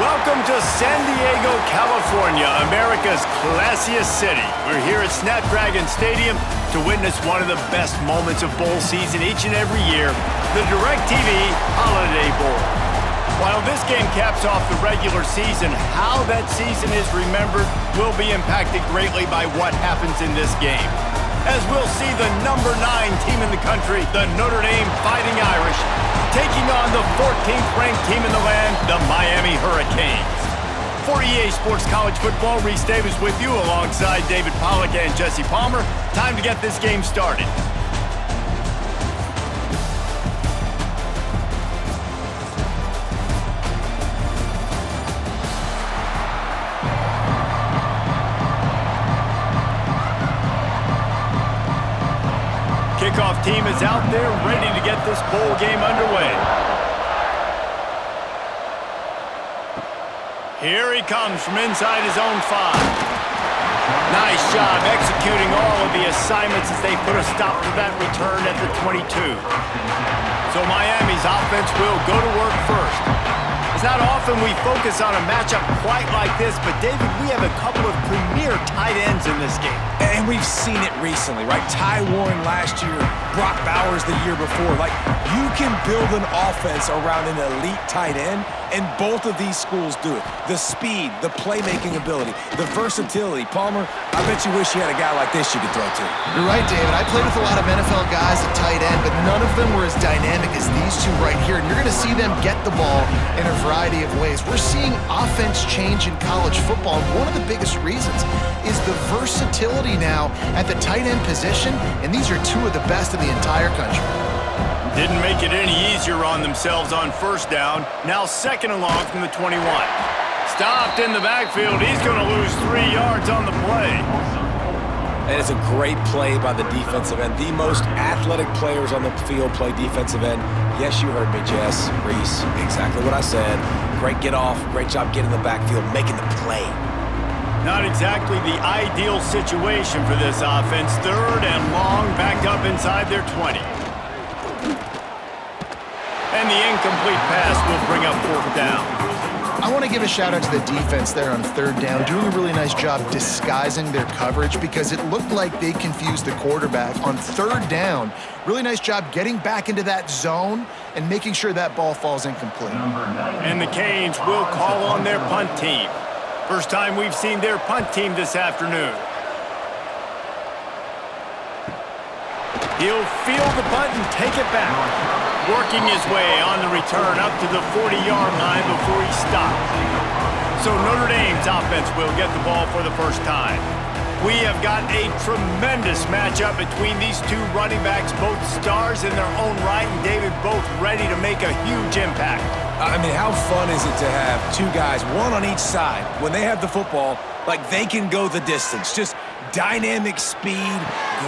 Welcome to San Diego, California, America's classiest city. We're here at Snapdragon Stadium to witness one of the best moments of bowl season each and every year, the DirecTV Holiday Bowl. While this game caps off the regular season, how that season is remembered will be impacted greatly by what happens in this game. As we'll see the number 9 team in the country, the Notre Dame Fighting Irish, taking on the 14th ranked team in the land, the Miami Hurricanes. For EA Sports College Football, Reese Davis with you alongside David Pollack and Jesse Palmer. Time to get this game started. Kickoff team is out there ready to get this bowl game underway. Here he comes from inside his own 5. Nice job executing all of the assignments as they put a stop to that return at the 22. So Miami's offense will go to work first. It's not often we focus on a matchup quite like this, but David, we have a couple of premier tight ends in this game. And we've seen it recently, right? Ty Warren last year, Brock Bowers the year before. Like, you can build an offense around an elite tight end, and both of these schools do it. The speed, the playmaking ability, the versatility. Palmer, I bet you wish you had a guy like this you could throw to. You're right, David. I played with a lot of NFL guys at tight end, but none of them were as dynamic as these two right here. And you're going to see them get the ball in a variety of ways. We're seeing offense change in college football. And one of the biggest reasons is the versatility now at the tight end position, and these are two of the best in the entire country. Didn't make it any easier on themselves on first down. Now second and long from the 21. Stopped in the backfield. He's going to lose 3 yards on the play. And it's a great play by the defensive end. The most athletic players on the field play defensive end. Yes, you heard me, Jess, Reese. Exactly what I said. Great get off. Great job getting in the backfield, making the play. Not exactly the ideal situation for this offense. Third and long, back up inside their 20. And the incomplete pass will bring up fourth down. I want to give a shout out to the defense there on third down, doing a really nice job disguising their coverage because it looked like they confused the quarterback on third down. Really nice job getting back into that zone and making sure that ball falls incomplete. And the Canes will call on their punt team. First time we've seen their punt team this afternoon. He'll field the punt and take it back. Working his way on the return up to the 40-yard line before he stopped. So Notre Dame's offense will get the ball for the first time. We have got a tremendous matchup between these two running backs, both stars in their own right, and David, both ready to make a huge impact. I mean, how fun is it to have two guys, one on each side, when they have the football, like they can go the distance. Just dynamic speed,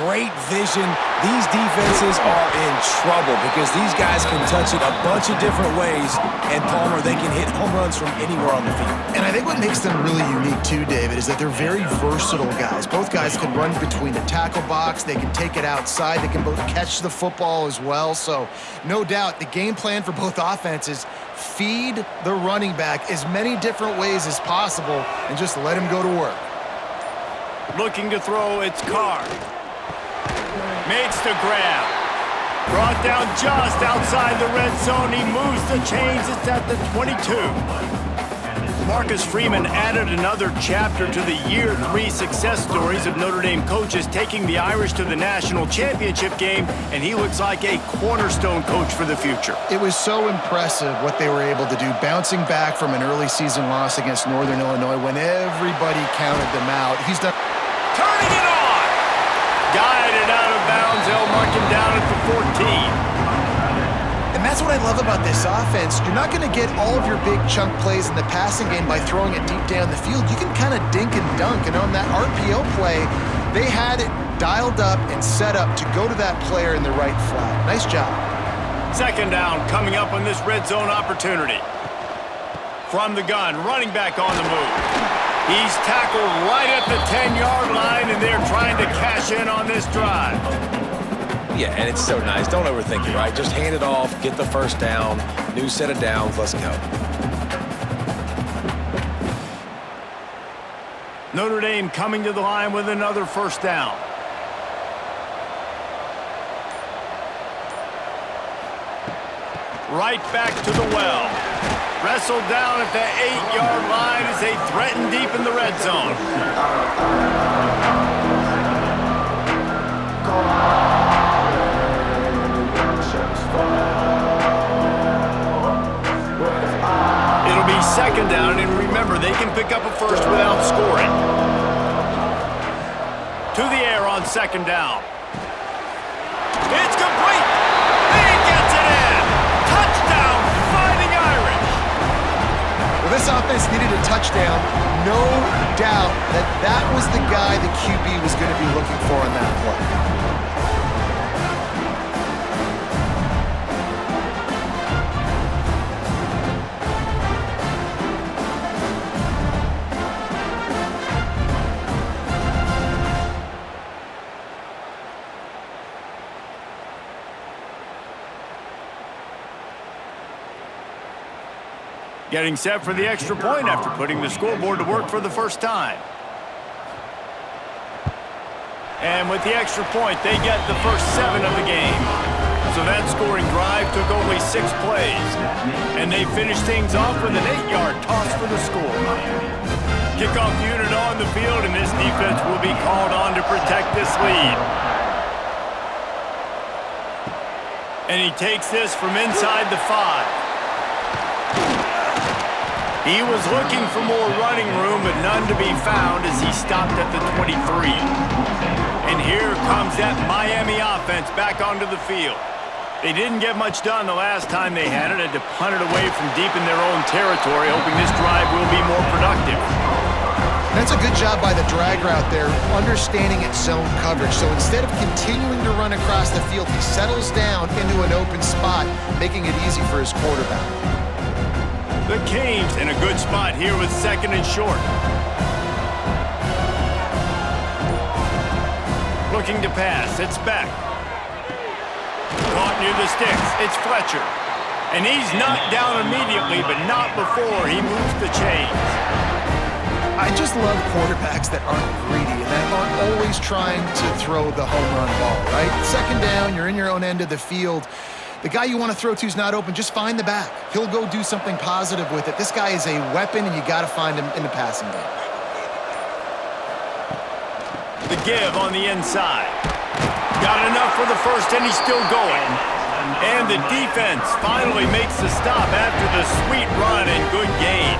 great vision. These defenses are in trouble because these guys can touch it a bunch of different ways, and Palmer, they can hit home runs from anywhere on the field. And I think what makes them really unique too, David, is that they're very versatile guys. Both guys can run between the tackle box, they can take it outside, they can both catch the football as well. So no doubt the game plan for both offenses, feed the running back as many different ways as possible and just let him go to work. Looking to throw, it's Carr. Makes the grab. Brought down just outside the red zone. He moves the chains. It's at the 22. Marcus Freeman added another chapter to the year 3 success stories of Notre Dame coaches taking the Irish to the national championship game, and he looks like a cornerstone coach for the future. It was so impressive what they were able to do, bouncing back from an early season loss against Northern Illinois when everybody counted them out. He's done. Turning it on! Guided out of bounds. They'll mark him down at the 14. And that's what I love about this offense. You're not going to get all of your big chunk plays in the passing game by throwing it deep down the field. You can kind of dink and dunk. And on that RPO play, they had it dialed up and set up to go to that player in the right flat. Nice job. Second down coming up on this red zone opportunity. From the gun, running back on the move. He's tackled right at the 10-yard line, and they're trying to cash in on this drive. Yeah, and it's so nice. Don't overthink it, right? Just hand it off, get the first down, new set of downs, let's go. Notre Dame coming to the line with another first down. Right back to the well. Wrestled down at the 8-yard line as they threaten deep in the red zone. It'll be second down, and remember, they can pick up a first without scoring. To the air on second down. It's complete! He gets it in! Touchdown, Fighting Irish! Well, this offense needed a touchdown. No doubt that that was the guy the QB was going to be looking for on that play. Getting set for the extra point after putting the scoreboard to work for the first time. And with the extra point, they get the first 7 of the game. So that scoring drive took only 6 plays. And they finished things off with an 8-yard toss for the score. Kickoff unit on the field, and this defense will be called on to protect this lead. And he takes this from inside the 5. He was looking for more running room, but none to be found as he stopped at the 23. And here comes that Miami offense back onto the field. They didn't get much done the last time they had it, had to punt it away from deep in their own territory, hoping this drive will be more productive. That's a good job by the drag route there, understanding its zone coverage. So instead of continuing to run across the field, he settles down into an open spot, making it easy for his quarterback. The Canes in a good spot here with second and short. Looking to pass, it's Beck. Caught near the sticks, it's Fletcher. And he's knocked down immediately, but not before he moves the chains. I just love quarterbacks that aren't greedy and that aren't always trying to throw the home run ball, right? Second down, you're in your own end of the field. The guy you want to throw to is not open. Just find the back. He'll go do something positive with it. This guy is a weapon, and you got to find him in the passing game. The give on the inside. Got enough for the first, and he's still going. And the defense finally makes the stop after the sweet run and good gain.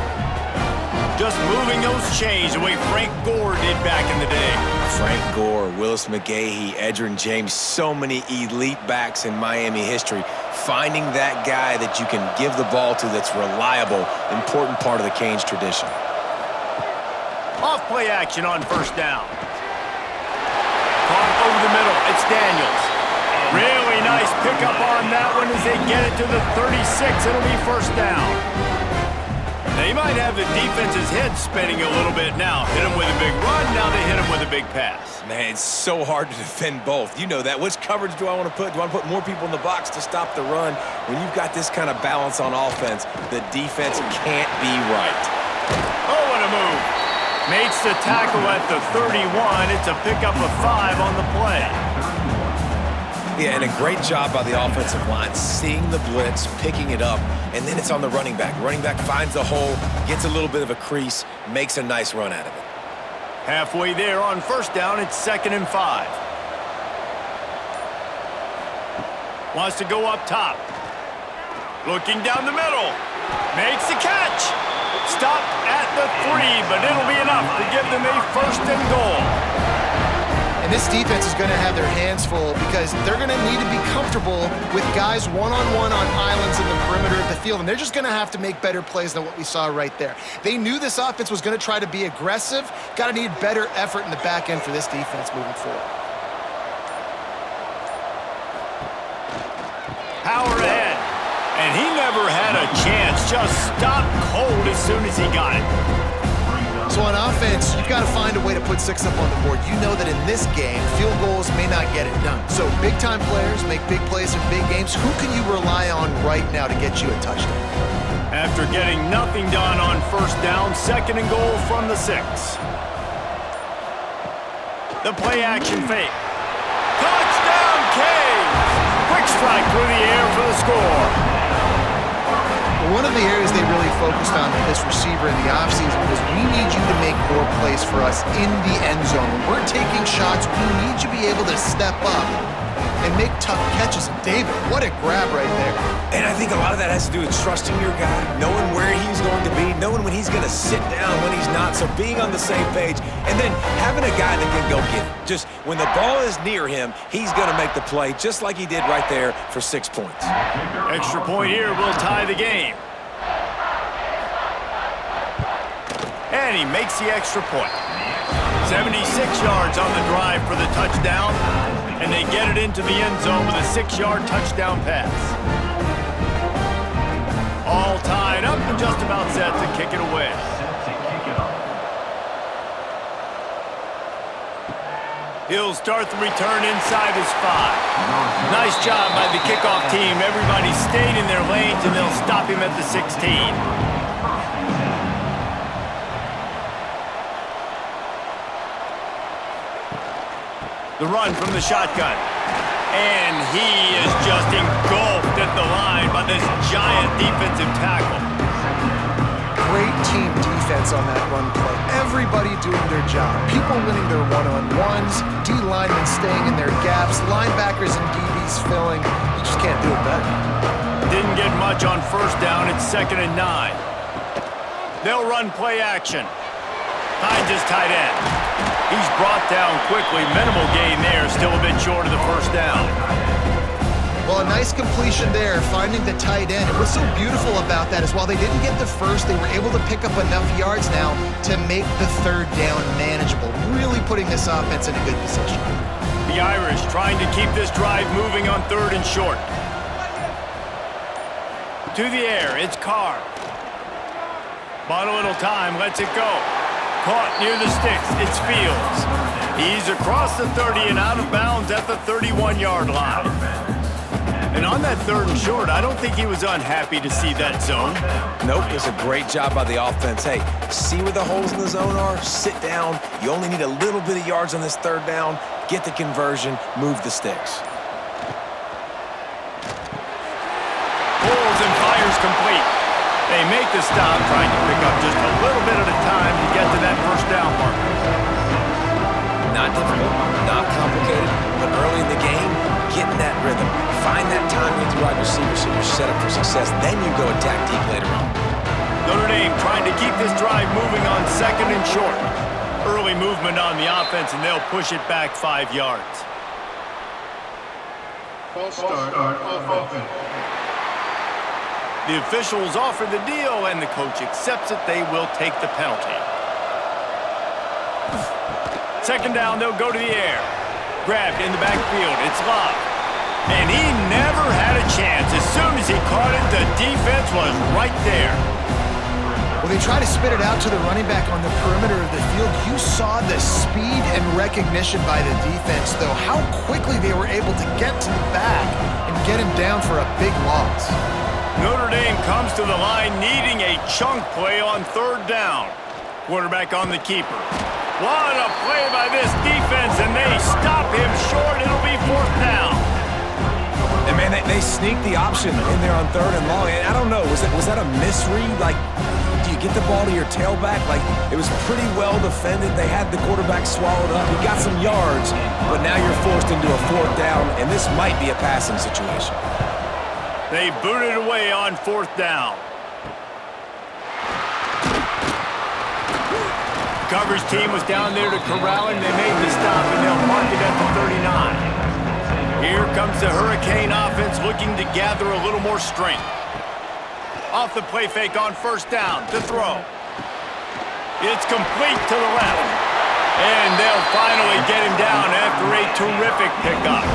Just moving those chains the way Frank Gore did back in the day. Frank Gore, Willis McGahee, Edgerrin James, so many elite backs in Miami history. Finding that guy that you can give the ball to that's reliable, important part of the Canes tradition. Off play action on first down. Caught over the middle, it's Daniels. Really nice pickup on that one as they get it to the 36. It'll be first down. They might have the defense's head spinning a little bit now. Hit him with a big run, now they hit him with a big pass. Man, it's so hard to defend both. You know that. Which coverage do I want to put? Do I want to put more people in the box to stop the run? When you've got this kind of balance on offense, the defense can't be right. Oh, what a move. Makes the tackle at the 31. It's a pickup of 5 on the play. Yeah, and a great job by the offensive line, seeing the blitz, picking it up, and then it's on the running back. Running back finds the hole, gets a little bit of a crease, makes a nice run out of it. Halfway there on first down, it's 2nd and 5. Wants to go up top. Looking down the middle. Makes the catch. Stopped at the 3, but it'll be enough to give them a 1st and goal. And this defense is going to have their hands full because they're going to need to be comfortable with guys one-on-one on islands in the perimeter of the field, and they're just going to have to make better plays than what we saw right there. They knew this offense was going to try to be aggressive. Got to need better effort in the back end for this defense moving forward. Power ahead, and he never had a chance. Just stopped cold as soon as he got it. So on offense, you've got to find a way to put 6 up on the board. You know that in this game, field goals may not get it done. So big-time players make big plays in big games. Who can you rely on right now to get you a touchdown? After getting nothing done on first down, 2nd and goal from the 6. The play action fake. Touchdown, Canes! Quick strike through the air for the score. One of the areas they really focused on with this receiver in the offseason was we need you to make more plays for us in the end zone. When we're taking shots, we need you to be able to step up and make tough catches. And David, what a grab right there. And I think a lot of that has to do with trusting your guy, knowing where he's going to be, knowing when he's going to sit down, when he's not, so being on the same page, and then having a guy that can go get it. Just when the ball is near him, he's going to make the play just like he did right there for 6 points. Extra point here will tie the game. And he makes the extra point. 76 yards on the drive for the touchdown, and they get it into the end zone with a 6-yard touchdown pass. All tied up and just about set to kick it away. He'll start the return inside his 5. Nice job by the kickoff team. Everybody stayed in their lanes, and they'll stop him at the 16. The run from the shotgun. And he is just engulfed at the line by this giant defensive tackle. Great team defense on that run play. Everybody doing their job. People winning their one-on-ones, D-linemen staying in their gaps, linebackers and DBs filling. You just can't do it better. Didn't get much on first down. It's 2nd and 9. They'll run play action. Hines is tight end. He's brought down quickly. Minimal gain there. Still a bit short of the first down. Well, a nice completion there, finding the tight end. And what's so beautiful about that is while they didn't get the first, they were able to pick up enough yards now to make the 3rd down manageable, really putting this offense in a good position. The Irish trying to keep this drive moving on 3rd and short. To the air, it's Carr. Bought a little time, lets it go. Caught near the sticks, it's Fields. He's across the 30 and out of bounds at the 31-yard line. And on that 3rd and short, I don't think he was unhappy to see that zone. Nope, it's a great job by the offense. Hey, see where the holes in the zone are, sit down. You only need a little bit of yards on this 3rd down. Get the conversion, move the sticks. Pulls and fires complete. They make the stop, trying to pick up just a little bit at a time to get to that first down marker. Not difficult, not complicated, but early in the game, get in that rhythm. Find that time with your wide receiver so you're set up for success. Then you go attack deep later on. Notre Dame trying to keep this drive moving on 2nd and short. Early movement on the offense, and they'll push it back 5 yards. False start offense. The officials offer the deal, and the coach accepts it. They will take the penalty. 2nd down, they'll go to the air. Grabbed in the backfield, it's Love. And he never had a chance. As soon as he caught it, the defense was right there. Well, they try to spit it out to the running back on the perimeter of the field. You saw the speed and recognition by the defense, though, how quickly they were able to get to the back and get him down for a big loss. Notre Dame comes to the line needing a chunk play on 3rd down. Quarterback on the keeper. What a play by this defense, and they stop him short. It'll be 4th down. And, man, they sneaked the option in there on 3rd and long. And I don't know, was that a misread? Like, do you get the ball to your tailback? Like, it was pretty well defended. They had the quarterback swallowed up. He got some yards, but now you're forced into a 4th down, and this might be a passing situation. They boot it away on 4th down. The coverage team was down there to corral him. They made the stop, and they'll mark it at the 39. Here comes the Hurricane offense looking to gather a little more strength. Off the play fake on 1st down to throw. It's complete to the left. And they'll finally get him down after a terrific pickup.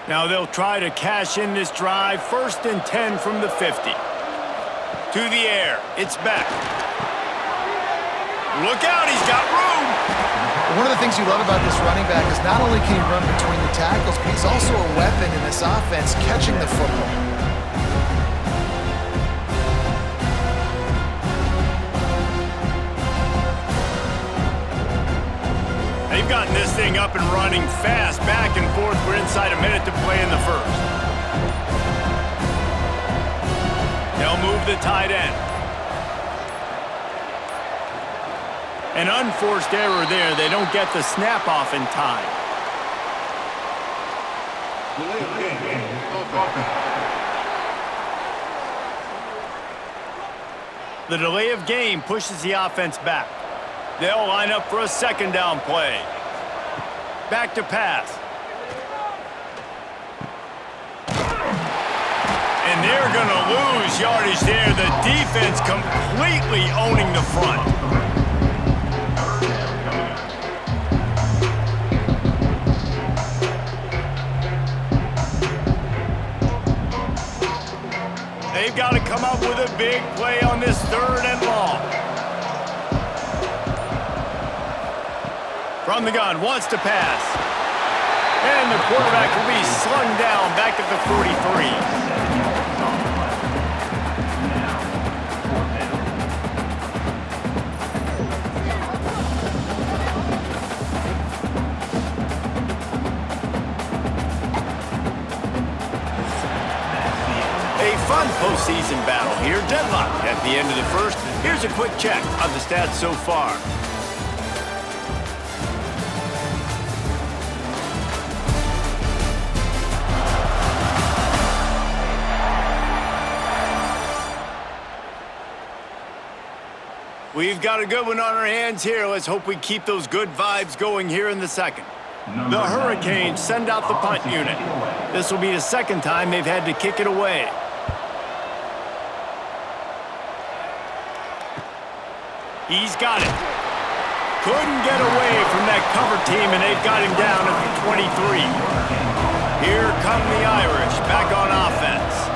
Now they'll try to cash in this drive. 1st and 10 from the 50. To the air. It's back. Look out, he's got room. One of the things you love about this running back is not only can he run between the tackles, but he's also a weapon in this offense catching the football. They've gotten this thing up and running fast, back and forth. We're inside a minute to play in the first. They'll move the tight end. An unforced error there. They don't get the snap off in time. The delay of game pushes the offense back. They'll line up for a second down play. Back to pass. And they're going to lose yardage there. The defense completely owning the front. They've got to come up with a big play on this 3rd and long. From the gun, wants to pass. And the quarterback will be slung down back at the 43. A fun postseason battle here, deadlocked at the end of the first. Here's a quick check of the stats so far. We've got a good one on our hands here. Let's hope we keep those good vibes going here in the second. The Hurricanes send out the punt unit. This will be the second time they've had to kick it away. He's got it. Couldn't get away from that cover team, and they've got him down at the 23. Here come the Irish back on offense.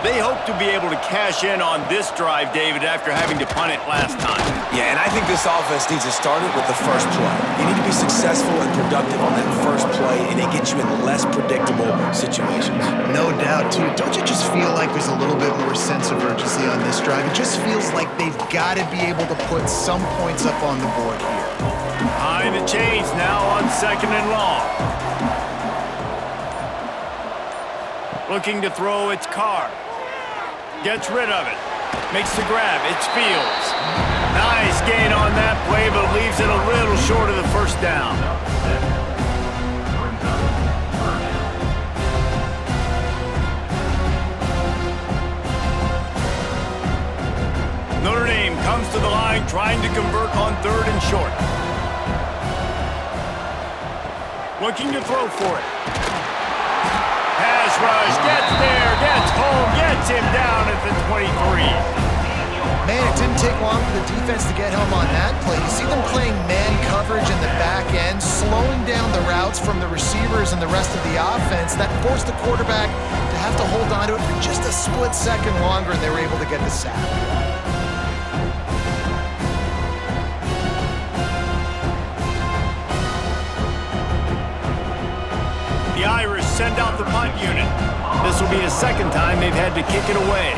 They hope to be able to cash in on this drive, David, after having to punt it last time. Yeah, and I think this offense needs to start it with the first play. You need to be successful and productive on that first play, and it gets you in less predictable situations. No doubt, too. Don't you just feel like there's a little bit more sense of urgency on this drive? It just feels like they've got to be able to put some points up on the board here. Behind the chains now on 2nd and long. Looking to throw, it's Carr. Gets rid of it. Makes the grab. It's Fields. Nice gain on that play, but leaves it a little short of the first down. Notre Dame comes to the line trying to convert on 3rd and short. Looking to throw for it. Pass rush, gets there, gets home, gets him down at the 23. Man, it didn't take long for the defense to get home on that play. You see them playing man coverage in the back end, slowing down the routes from the receivers and the rest of the offense. That forced the quarterback to have to hold on to it for just a split second longer, and they were able to get the sack. The Irish send out the punt unit. This will be the second time they've had to kick it away.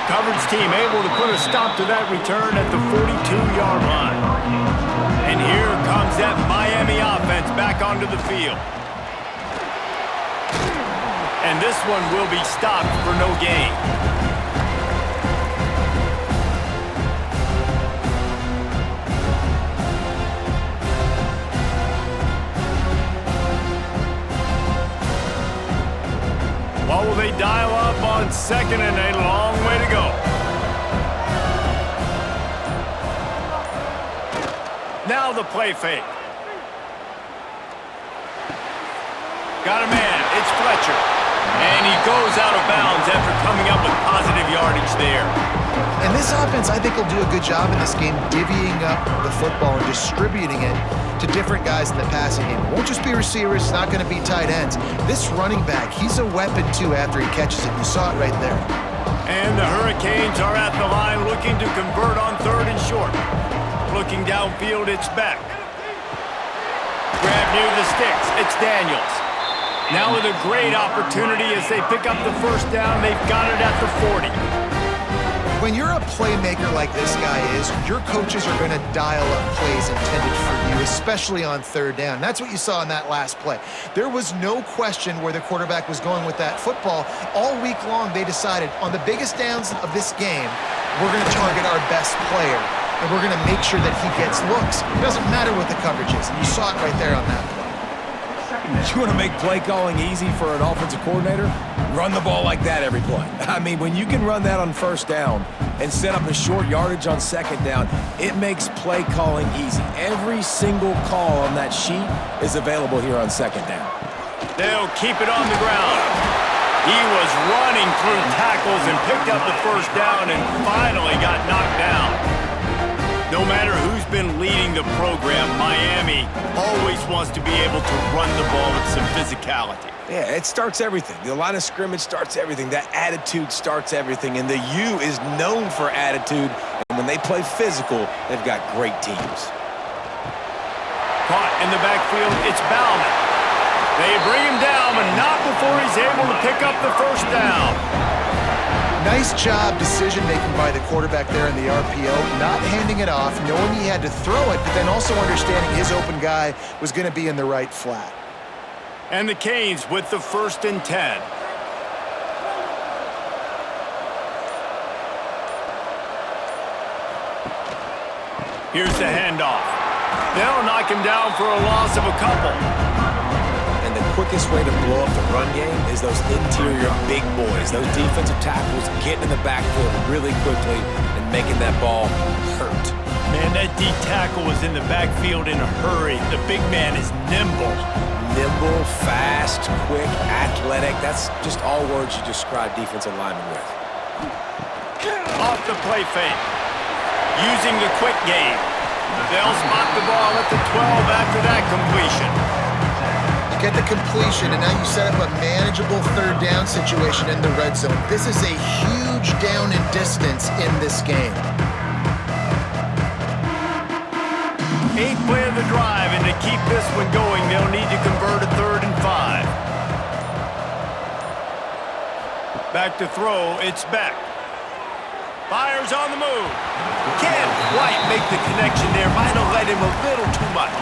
Coverage team able to put a stop to that return at the 42-yard line. And here comes that Miami offense back onto the field. And this one will be stopped for no gain. What will they dial up on 2nd and a long way to go? Now the play fake. Got a man, it's Fletcher. And he goes out of bounds after coming up with positive yardage there. And this this offense, I think, will do a good job in this game divvying up the football and distributing it to different guys in the passing game. It won't just be receivers. It's not going to be tight ends. This running back, he's a weapon, too, after he catches it. You saw it right there. And the Hurricanes are at the line looking to convert on 3rd and short. Looking downfield, it's Beck. Grab near the sticks, it's Daniels. Now with a great opportunity as they pick up the first down, they've got it at the 40. When you're a playmaker like this guy is, your coaches are going to dial up plays intended for you, especially on 3rd down. That's what you saw in that last play. There was no question where the quarterback was going with that football. All week long, they decided on the biggest downs of this game, we're going to target our best player, and we're going to make sure that he gets looks. It doesn't matter what the coverage is, and you saw it right there on that play. You want to make play calling easy for an offensive coordinator? Run the ball like that every play. I mean, when you can run that on 1st down and set up a short yardage on 2nd down, it makes play calling easy. Every single call on that sheet is available here on 2nd down. They'll keep it on the ground. He was running through tackles and picked up the first down and finally got knocked down. No matter who's been leading the program, Miami always wants to be able to run the ball with some physicality. Yeah, it starts everything. The line of scrimmage starts everything. That attitude starts everything. And the U is known for attitude. And when they play physical, they've got great teams. Caught in the backfield, it's Bauman. They bring him down, but not before he's able to pick up the first down. Nice job decision-making by the quarterback there in the RPO, not handing it off, knowing he had to throw it, but then also understanding his open guy was going to be in the right flat. And the Canes with the 1st and 10. Here's the handoff. They'll knock him down for a loss of a couple. And the quickest way to blow up the run game is those interior big boys, those defensive tackles getting in the backfield really quickly and making that ball hurt. Man, that D tackle was in the backfield in a hurry. The big man is nimble. Nimble, fast, quick, athletic. That's just all words you describe defensive linemen with. Off the play fake. Using the quick game. They'll spot the ball at the 12 after that completion. Get the completion, and now you set up a manageable 3rd down situation in the red zone. This is a huge down in distance in this game. 8th play of the drive, and to keep this one going, they'll need to convert a 3rd and 5. Back to throw, it's Beck. Fires on the move. Can't quite make the connection there. Might have let him a little too much.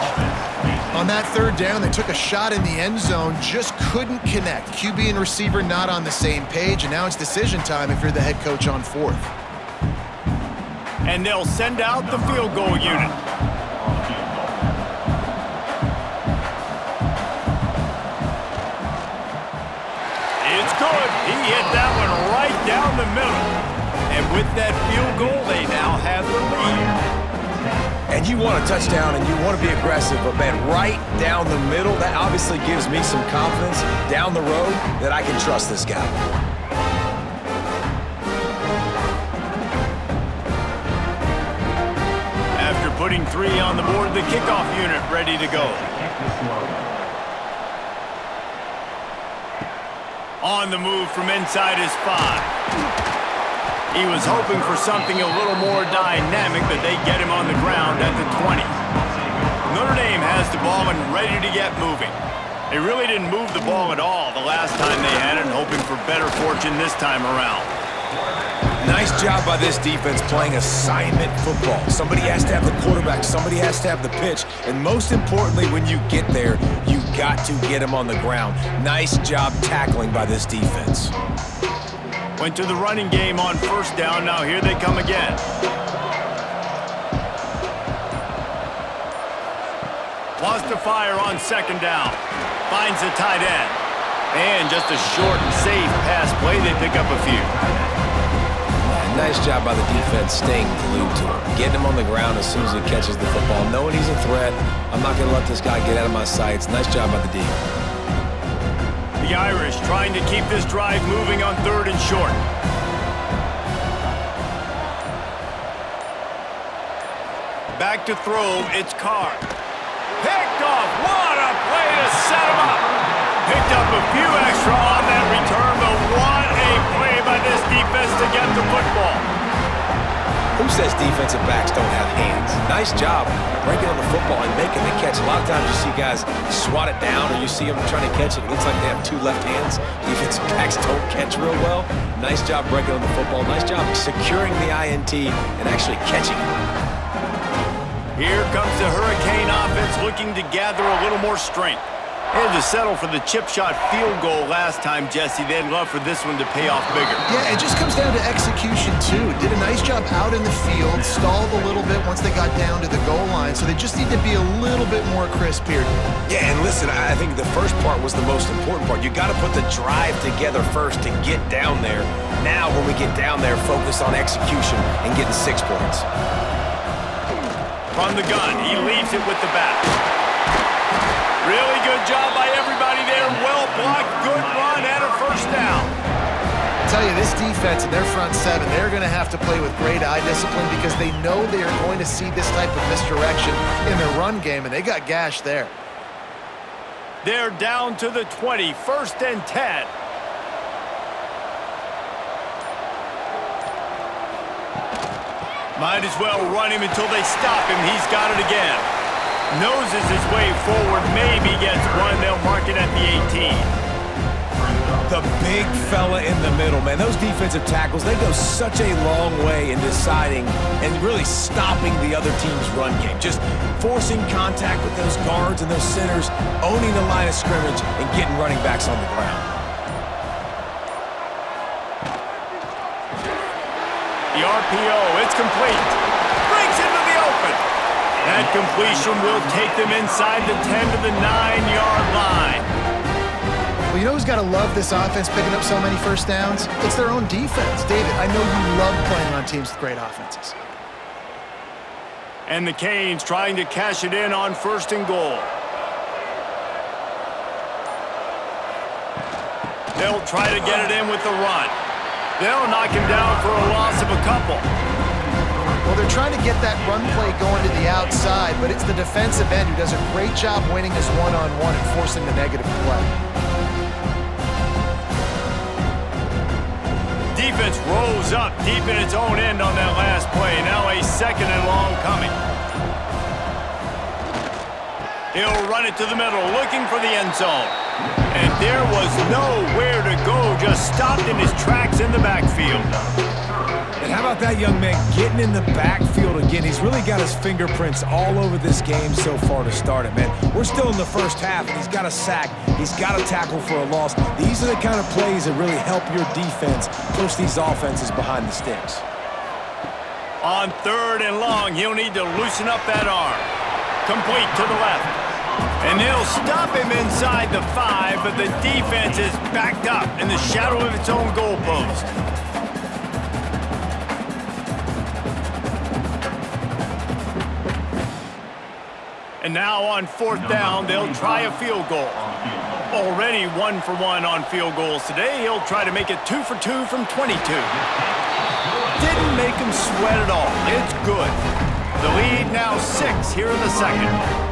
On that 3rd down, they took a shot in the end zone, just couldn't connect. QB and receiver not on the same page, and now it's decision time if you're the head coach on 4th. And they'll send out the field goal unit. It's good. He hit that one right down the middle. And with that field goal, they now have the lead. And you want a touchdown and you want to be aggressive, but man, right down the middle, that obviously gives me some confidence down the road that I can trust this guy. After putting 3 on the board, the kickoff unit ready to go. On the move from inside his 5. He was hoping for something a little more dynamic, but they get him on the ground at the 20. Notre Dame has the ball and ready to get moving. They really didn't move the ball at all the last time they had it, hoping for better fortune this time around. Nice job by this defense playing assignment football. Somebody has to have the quarterback, somebody has to have the pitch, and most importantly, when you get there, you got to get him on the ground. Nice job tackling by this defense. Went to the running game on 1st down. Now here they come again. Wants to fire on 2nd down. Finds the tight end. And just a short and safe pass play. They pick up a few. Nice job by the defense staying glued to him. Getting him on the ground as soon as he catches the football. Knowing he's a threat. I'm not going to let this guy get out of my sights. Nice job by the D. The Irish trying to keep this drive moving on 3rd and short. Back to throw, it's Carr. Picked off, what a play to set him up. Picked up a few extra on that return, but what a play by this defense to get the football. Who says defensive backs don't have hands? Nice job breaking on the football and making the catch. A lot of times you see guys swat it down or you see them trying to catch it. It looks like they have two left hands. Defensive backs don't catch real well. Nice job breaking on the football. Nice job securing the INT and actually catching it. Here comes the Hurricane offense looking to gather a little more strength. They had to settle for the chip shot field goal last time, Jesse. They'd love for this one to pay off bigger. Yeah, it just comes down to execution, too. Did a nice job out in the field, stalled a little bit once they got down to the goal line, so they just need to be a little bit more crisp here. Yeah, and listen, I think the first part was the most important part. You got to put the drive together first to get down there. Now, when we get down there, focus on execution and getting 6 points. From the gun, he leaves it with the back. Really good job by everybody there. Well blocked, good run, and a first down. I tell you, this defense and their front seven, they're going to have to play with great eye discipline because they know they are going to see this type of misdirection in their run game, and they got gashed there. They're down to the 20, 1st and 10. Might as well run him until they stop him. He's got it again. Noses his way forward, maybe gets one. They'll mark it at the 18. The big fella in the middle, man. Those defensive tackles, they go such a long way in deciding and really stopping the other team's run game. Just forcing contact with those guards and those centers, owning the line of scrimmage, and getting running backs on the ground. The RPO, it's complete. Breaks into the open. That completion will take them inside the 10 to the 9-yard line. Well, you know who's got to love this offense picking up so many first downs? It's their own defense. David, I know you love playing on teams with great offenses. And the Canes trying to cash it in on 1st and goal. They'll try to get it in with the run. They'll knock him down for a loss of a couple. Well, they're trying to get that run play going to the outside, but it's the defensive end who does a great job winning his one-on-one and forcing the negative play. Defense rolls up deep in its own end on that last play. Now a 2nd and long coming. He'll run it to the middle, looking for the end zone. And there was nowhere to go, just stopped in his tracks in the backfield. And how about that young man getting in the backfield again? He's really got his fingerprints all over this game so far to start it, man. We're still in the first half, and he's got a sack. He's got a tackle for a loss. These are the kind of plays that really help your defense push these offenses behind the sticks. On 3rd and long, he'll need to loosen up that arm. Complete to the left. And they'll stop him inside the 5, but the defense is backed up in the shadow of its own goalpost. And now on 4th down, they'll try a field goal. Already 1 for 1 on field goals today. He'll try to make it 2 for 2 from 22. Didn't make him sweat at all. It's good. The lead now 6 here in the 2nd.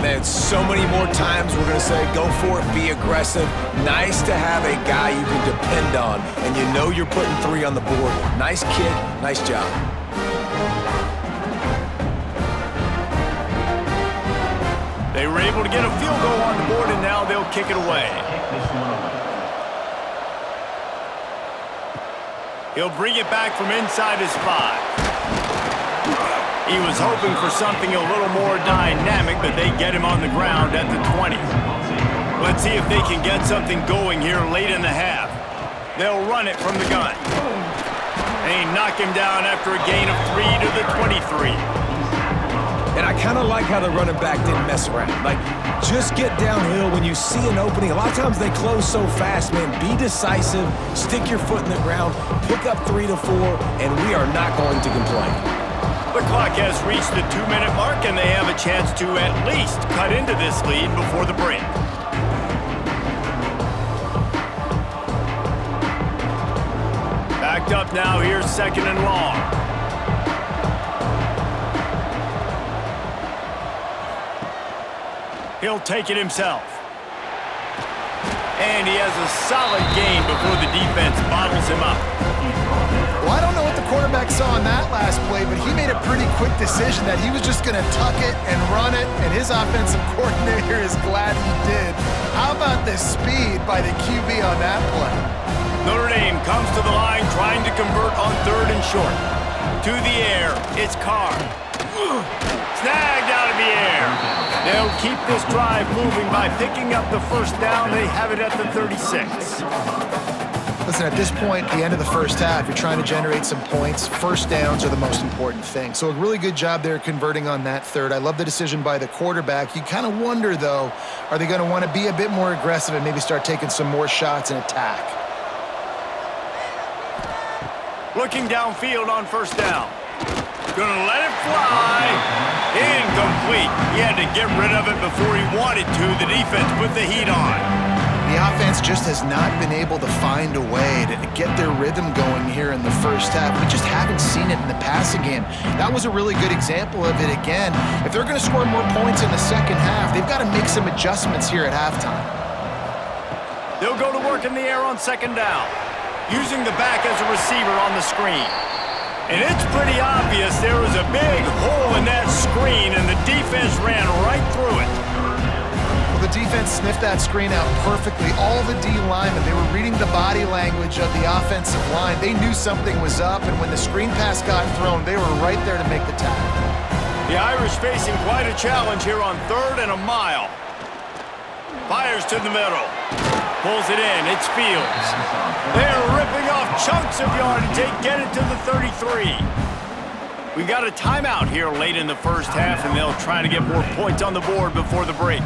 Man, so many more times we're going to say, go for it, be aggressive. Nice to have a guy you can depend on, and you know you're putting 3 on the board. Nice kick, nice job. They were able to get a field goal on the board, and now they'll kick it away. He'll bring it back from inside his 5. He was hoping for something a little more dynamic, but they get him on the ground at the 20. Let's see if they can get something going here late in the half. They'll run it from the gun. They knock him down after a gain of 3 to the 23. And I kind of like how the running back didn't mess around. Like, just get downhill when you see an opening. A lot of times they close so fast, man. Be decisive, stick your foot in the ground, pick up 3 to 4, and we are not going to complain. The clock has reached the 2-minute mark, and they have a chance to at least cut into this lead before the break. Backed up now, here's 2nd and long. He'll take it himself. And he has a solid gain before the defense bottles him up. Well, I don't know what the quarterback saw on that last play, but he made a pretty quick decision that he was just going to tuck it and run it, and his offensive coordinator is glad he did. How about the speed by the QB on that play? Notre Dame comes to the line trying to convert on 3rd and short. To the air, it's Carr. Snagged out of the air. They'll keep this drive moving by picking up the first down. They have it at the 36. Listen, at this point, the end of the first half, you're trying to generate some points. First downs are the most important thing. So a really good job there converting on that 3rd. I love the decision by the quarterback. You kind of wonder, though, are they going to want to be a bit more aggressive and maybe start taking some more shots and attack? Looking downfield on 1st down. Gonna let it fly. Incomplete. He had to get rid of it before he wanted to. The defense put the heat on. The offense just has not been able to find a way to get their rhythm going here in the first half. We just haven't seen it in the passing game. That was a really good example of it again. If they're going to score more points in the second half, they've got to make some adjustments here at halftime. They'll go to work in the air on 2nd down, using the back as a receiver on the screen. And it's pretty obvious there was a big hole in that screen, and the defense ran right through it. Well, the defense sniffed that screen out perfectly. All the D linemen, they were reading the body language of the offensive line. They knew something was up, and when the screen pass got thrown, they were right there to make the tackle. The Irish facing quite a challenge here on 3rd and a mile. Fires to the middle. Pulls it in. It's Fields. They're ripping off chunks of yardage. They get it to the 33. We got a timeout here late in the first half, and they'll try to get more points on the board before the break.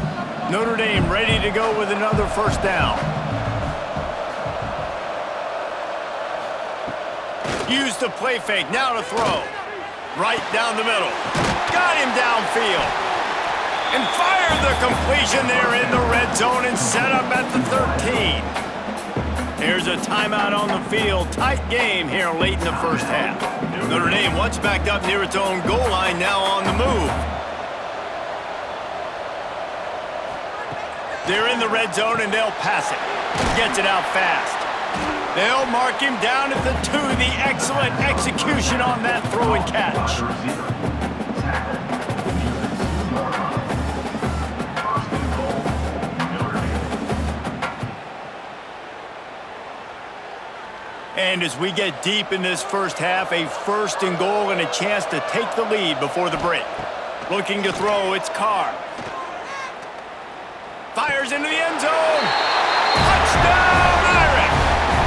Notre Dame ready to go with another 1st down. Use the play fake. Now to throw. Right down the middle. Got him downfield. And fire the completion there in the red zone and set up at the 13. Here's a timeout on the field. Tight game here late in the first half. Notre Dame once back up near its own goal line, now on the move. They're in the red zone and they'll pass it. Gets it out fast. They'll mark him down at the 2. The excellent execution on that throw and catch. And as we get deep in this first half, a 1st and goal and a chance to take the lead before the break. Looking to throw, it's Carr. Fires into the end zone. Touchdown, Irish!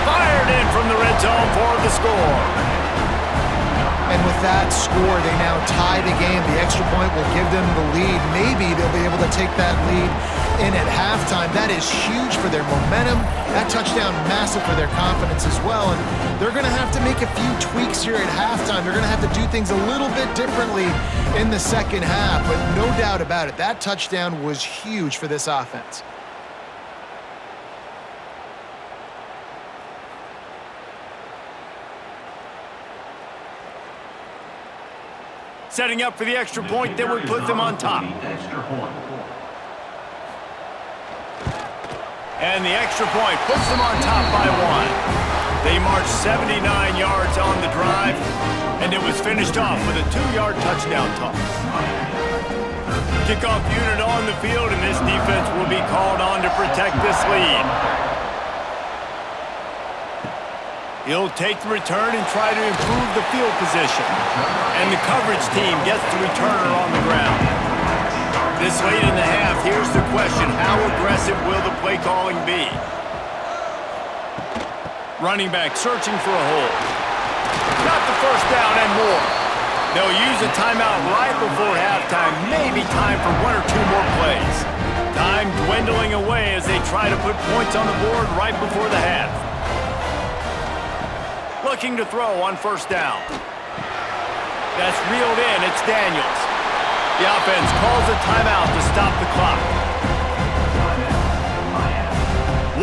Fired in from the red zone for the score. And with that score, they now tie the game. The extra point will give them the lead. Maybe they'll be able to take that lead in at halftime. That is huge for their momentum. That touchdown, massive for their confidence as well. And they're going to have to make a few tweaks here at halftime. They're going to have to do things a little bit differently in the second half. But no doubt about it, that touchdown was huge for this offense. Setting up for the extra point that would put them on top. And the extra point puts them on top by 1. They marched 79 yards on the drive, and it was finished off with a 2-yard touchdown toss. Kickoff unit on the field, and this defense will be called on to protect this lead. He'll take the return and try to improve the field position. And the coverage team gets the returner on the ground. This late in the half, here's the question. How aggressive will the play calling be? Running back searching for a hole. Got the first down and more. They'll use a timeout right before halftime. Maybe time for 1 or 2 more plays. Time dwindling away as they try to put points on the board right before the half. Looking to throw on 1st down. That's reeled in. It's Daniels. The offense calls a timeout to stop the clock.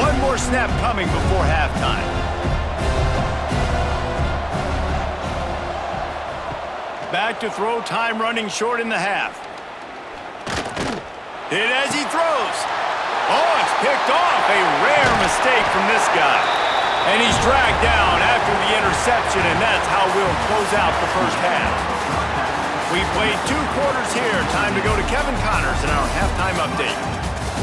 1 more snap coming before halftime. Back to throw, time running short in the half. Hit as he throws. Oh, it's picked off. A rare mistake from this guy. And he's dragged down after the interception, and that's how we'll close out the first half. We played 2 quarters here. Time to go to Kevin Connors in our halftime update.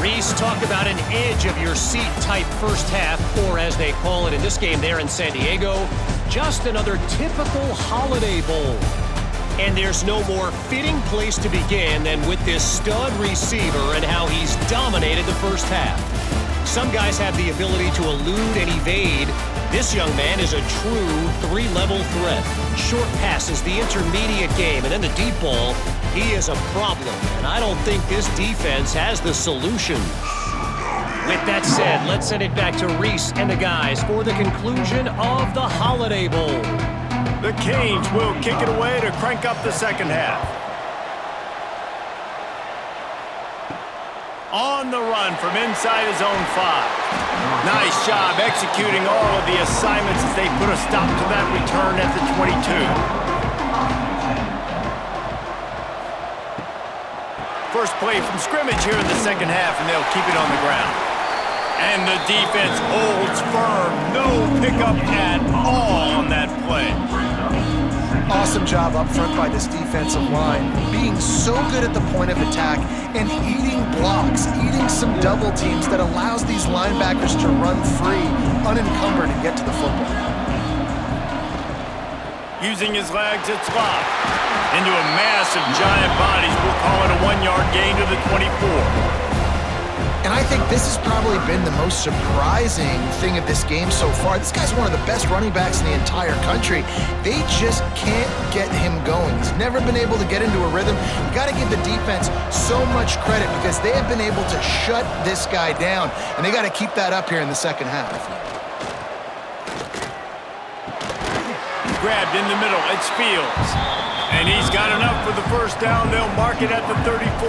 Reese, talk about an edge-of-your-seat type first half, or as they call it in this game there in San Diego, just another typical Holiday Bowl. And there's no more fitting place to begin than with this stud receiver and how he's dominated the first half. Some guys have the ability to elude and evade. This young man is a true 3-level threat. Short passes, the intermediate game, and then the deep ball. He is a problem, and I don't think this defense has the solution. With that said, let's send it back to Reese and the guys for the conclusion of the Holiday Bowl. The Canes will kick it away to crank up the second half. On the run from inside his own 5. Nice job executing all of the assignments as they put a stop to that return at the 22. First play from scrimmage here in the second half, and they'll keep it on the ground. And the defense holds firm. No pickup at all on that play. Awesome job up front by this defensive line, being so good at the point of attack and eating blocks, eating some double teams that allows these linebackers to run free, unencumbered, and get to the football. Using his legs at slot. Into a mass of giant bodies. We'll call it a 1-yard gain to the 24. And I think this has probably been the most surprising thing of this game so far. This guy's one of the best running backs in the entire country. They just can't get him going. He's never been able to get into a rhythm. You got to give the defense so much credit because they have been able to shut this guy down, and they got to keep that up here in the second half. Grabbed in the middle, it's Fields. And he's got enough for the first down. They'll mark it at the 34.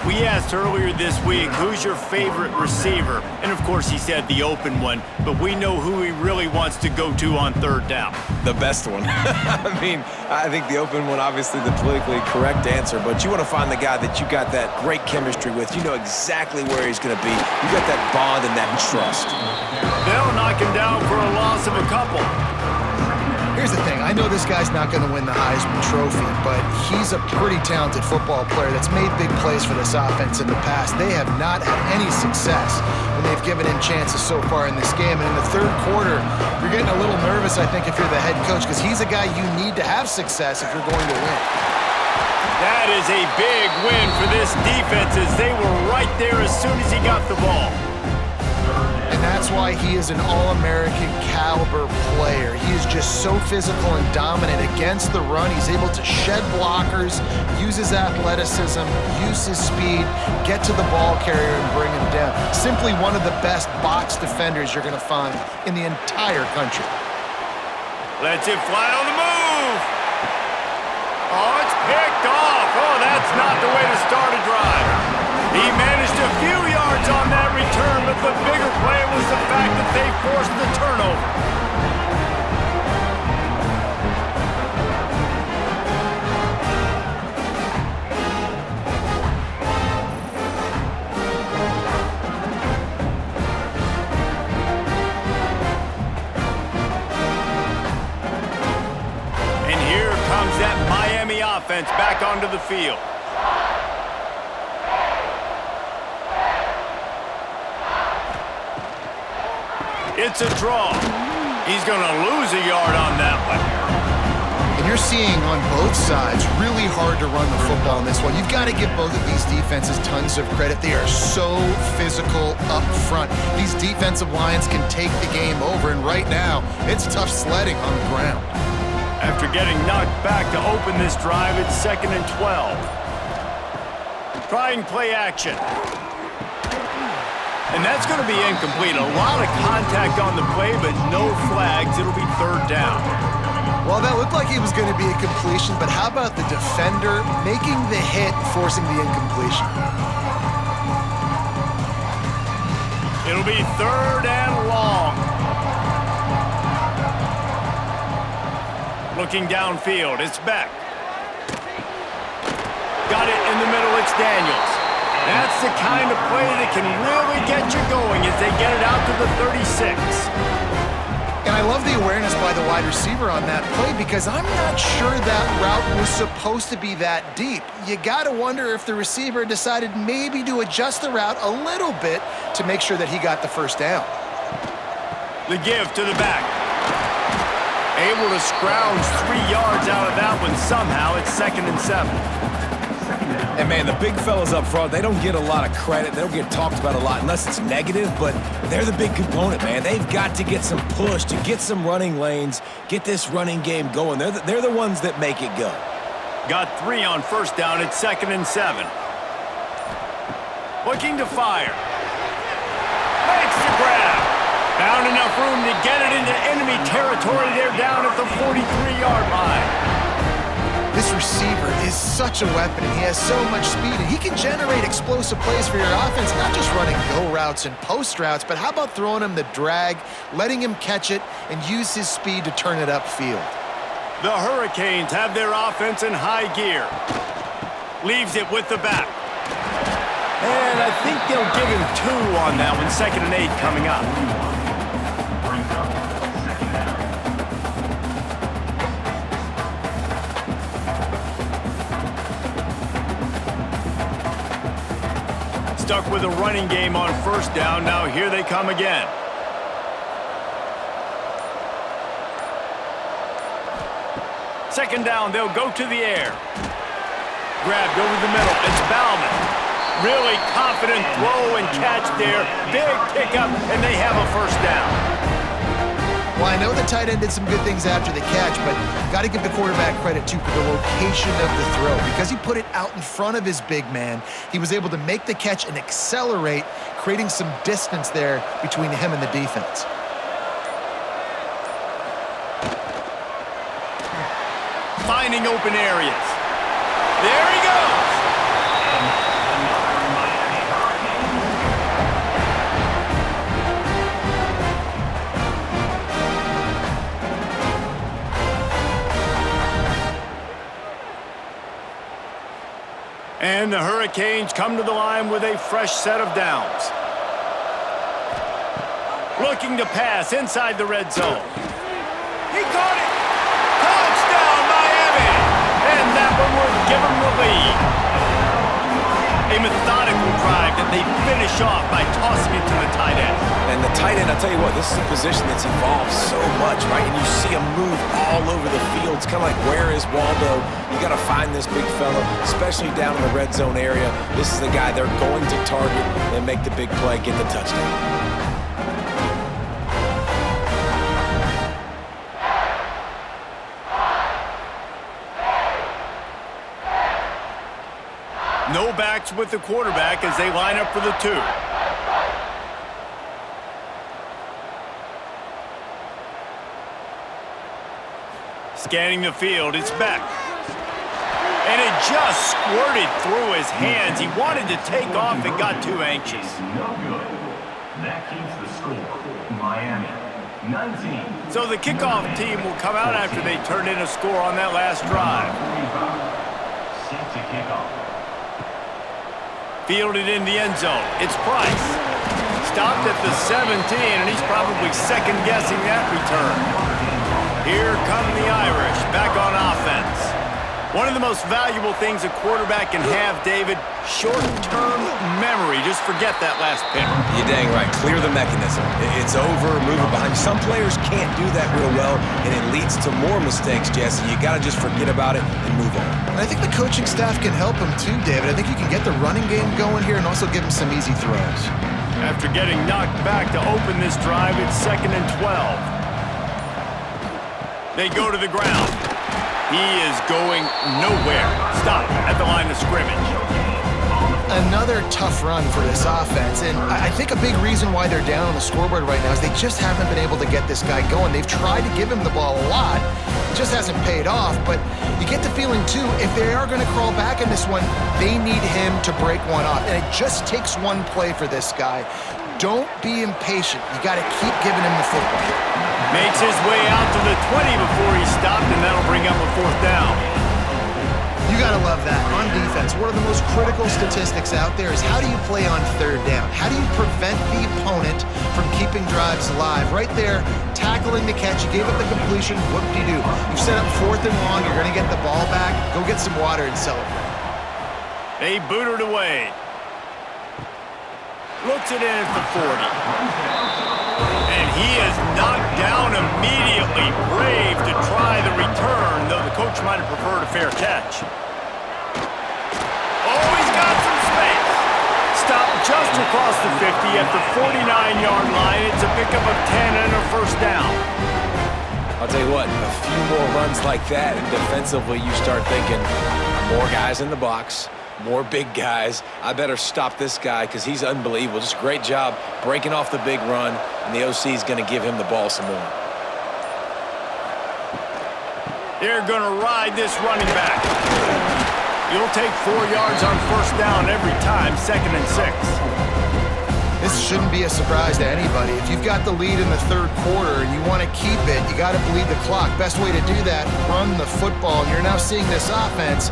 We asked earlier this week, who's your favorite receiver? And of course he said the open one, but we know who he really wants to go to on third down. The best one. I mean, I think the open one, obviously the politically correct answer, but you want to find the guy that you got that great chemistry with. You know exactly where he's going to be. You got that bond and that trust. They'll knock him down for a loss of a couple. Here's the thing. I know this guy's not going to win the Heisman Trophy, but he's a pretty talented football player that's made big plays for this offense in the past. They have not had any success when they've given him chances so far in this game. And in the third quarter, you're getting a little nervous, I think, if you're the head coach, because he's a guy you need to have success if you're going to win. That is a big win for this defense as they were right there as soon as he got the ball. And that's why he is an All-American caliber player. He is just so physical and dominant against the run. He's able to shed blockers, use his athleticism, use his speed, get to the ball carrier and bring him down. Simply one of the best box defenders you're going to find in the entire country. Lets it fly on the move. Oh, it's picked off. Oh, that's not the way to start a drive. He managed a few yards on that return, but the bigger play was the fact that they forced the turnover. And here comes that Miami offense back onto the field. It's a draw. He's going to lose a yard on that one. And you're seeing on both sides really hard to run the football in this one. You've got to give both of these defenses tons of credit. They are so physical up front. These defensive lines can take the game over, and right now, it's tough sledding on the ground. After getting knocked back to open this drive, it's 2nd and 12. Trying play action. And that's going to be incomplete. A lot of contact on the play, but no flags. It'll be third down. Well, that looked like it was going to be a completion, but how about the defender making the hit, forcing the incompletion? It'll be third and long. Looking downfield, it's Beck. Got it in the middle, it's Daniels. That's the kind of play that can really get you going as they get it out to the 36. And I love the awareness by the wide receiver on that play because I'm not sure that route was supposed to be that deep. You got to wonder if the receiver decided maybe to adjust the route a little bit to make sure that he got the first down. The give to the back. Able to scrounge 3 yards out of that one somehow. It's 2nd and 7. And, man, the big fellas up front, they don't get a lot of credit. They don't get talked about a lot unless it's negative, but they're the big component, man. They've got to get some push, to get some running lanes, get this running game going. They're the ones that make it go. Got 3 on first down. It's 2nd and 7. Looking to fire. Makes the grab. Found enough room to get it into enemy territory. They're down at the 43-yard line. This receiver is such a weapon, and he has so much speed, and he can generate explosive plays for your offense, not just running go routes and post routes, but how about throwing him the drag, letting him catch it, and use his speed to turn it upfield. The Hurricanes have their offense in high gear. Leaves it with the back. And I think they'll give him 2 on that one. 2nd and 8 coming up. Stuck with a running game on first down. Now here they come again. Second down, they'll go to the air. Grabbed over the middle. It's Bauman. Really confident throw and catch there. Big pickup, and they have a first down. Well, I know the tight end did some good things after the catch, but got to give the quarterback credit, too, for the location of the throw. Because he put it out in front of his big man, he was able to make the catch and accelerate, creating some distance there between him and the defense. Finding open areas. There he goes. And the Hurricanes come to the line with a fresh set of downs. Looking to pass inside the red zone. He caught it! Touchdown, Miami! And that one will give them the lead. A methodical drive that they finish off by tossing it to the tight end. And the tight end, I'll tell you what, this is a position that's evolved so much, right? And you see him move all over the field. It's kind of like, where is Waldo? You got to find this big fella, especially down in the red zone area. This is the guy they're going to target and make the big play, get the touchdown. No backs with the quarterback as they line up for the 2. Scanning the field, it's back. And it just squirted through his hands. He wanted to take off and got too anxious. No good. That keeps the score. Miami, 19. So the kickoff team will come out after they turned in a score on that last drive. Set to kick off. Fielded in the end zone. It's Price. Stopped at the 17, and he's probably second-guessing that return. Here come the Irish, back on offense. One of the most valuable things a quarterback can have, David, short-term memory. Just forget that last pick. You're dang right. Clear the mechanism. It's over, move it behind. Some players can't do that real well, and it leads to more mistakes, Jesse. You got to just forget about it and move on. And I think the coaching staff can help him too, David. I think you can get the running game going here and also give him some easy throws. After getting knocked back to open this drive, it's 2nd and 12. They go to the ground. He is going nowhere. Stop at the line of scrimmage. Another tough run for this offense, and I think a big reason why they're down on the scoreboard right now is they just haven't been able to get this guy going. They've tried to give him the ball a lot. It just hasn't paid off, but you get the feeling, too, if they are going to crawl back in this one, they need him to break one off, and it just takes one play for this guy. Don't be impatient. You got to keep giving him the football. Makes his way out to the 20 before he stopped, and that'll bring up a 4th down. You gotta love that. On defense, one of the most critical statistics out there is how do you play on third down? How do you prevent the opponent from keeping drives alive? Right there, tackling the catch, you gave up the completion, whoop-de-doo. You've set up 4th and long, you're gonna get the ball back, go get some water and celebrate. They boot it away. Looks it in at the 40. And he is knocked down immediately. Brave to try the return, though the coach might have preferred a fair catch. Oh, he's got some space. Stopped just across the 50 at the 49-yard line. It's a pickup of 10 and a first down. I'll tell you what, a few more runs like that, and defensively you start thinking more guys in the box, more big guys. I better stop this guy because he's unbelievable. Just a great job breaking off the big run, and the OC is going to give him the ball some more. They're going to ride this running back. You'll take 4 yards on first down every time, 2nd and 6. This shouldn't be a surprise to anybody. If you've got the lead in the third quarter and you want to keep it, you got to bleed the clock. Best way to do that, run the football. And you're now seeing this offense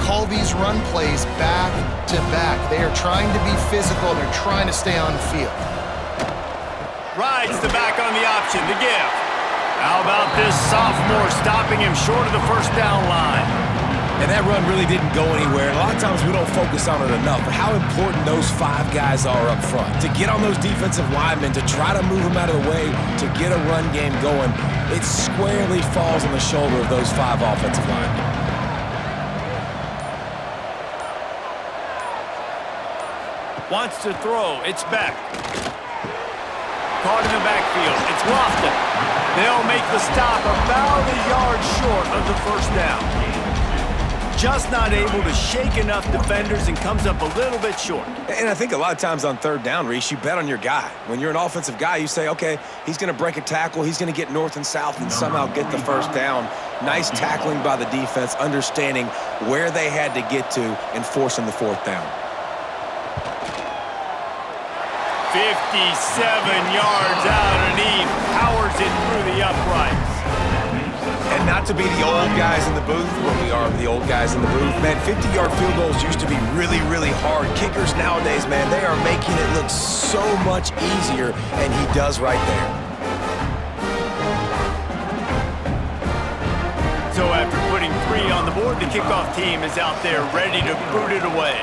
call these run plays back to back. They are trying to be physical, and they're trying to stay on the field. Rides the back on the option, the give. How about this sophomore stopping him short of the first down line? And that run really didn't go anywhere. And a lot of times we don't focus on it enough, but how important those 5 guys are up front. To get on those defensive linemen, to try to move them out of the way, to get a run game going, it squarely falls on the shoulder of those 5 offensive linemen. Wants to throw. It's back. Caught in the backfield. It's Lofton. They'll make the stop about a yard short of the first down. Just not able to shake enough defenders and comes up a little bit short. And I think a lot of times on third down, Reese, you bet on your guy. When you're an offensive guy, you say, okay, he's going to break a tackle, he's going to get north and south and somehow get the first down. Nice tackling by the defense, understanding where they had to get to and forcing the 4th down. 57 yards out, and he powers it through the uprights. And not to be the old guys in the booth, when we are the old guys in the booth, man, 50-yard field goals used to be really, really hard. Kickers nowadays, man, they are making it look so much easier, and he does right there. So after putting 3 on the board, the kickoff team is out there ready to boot it away.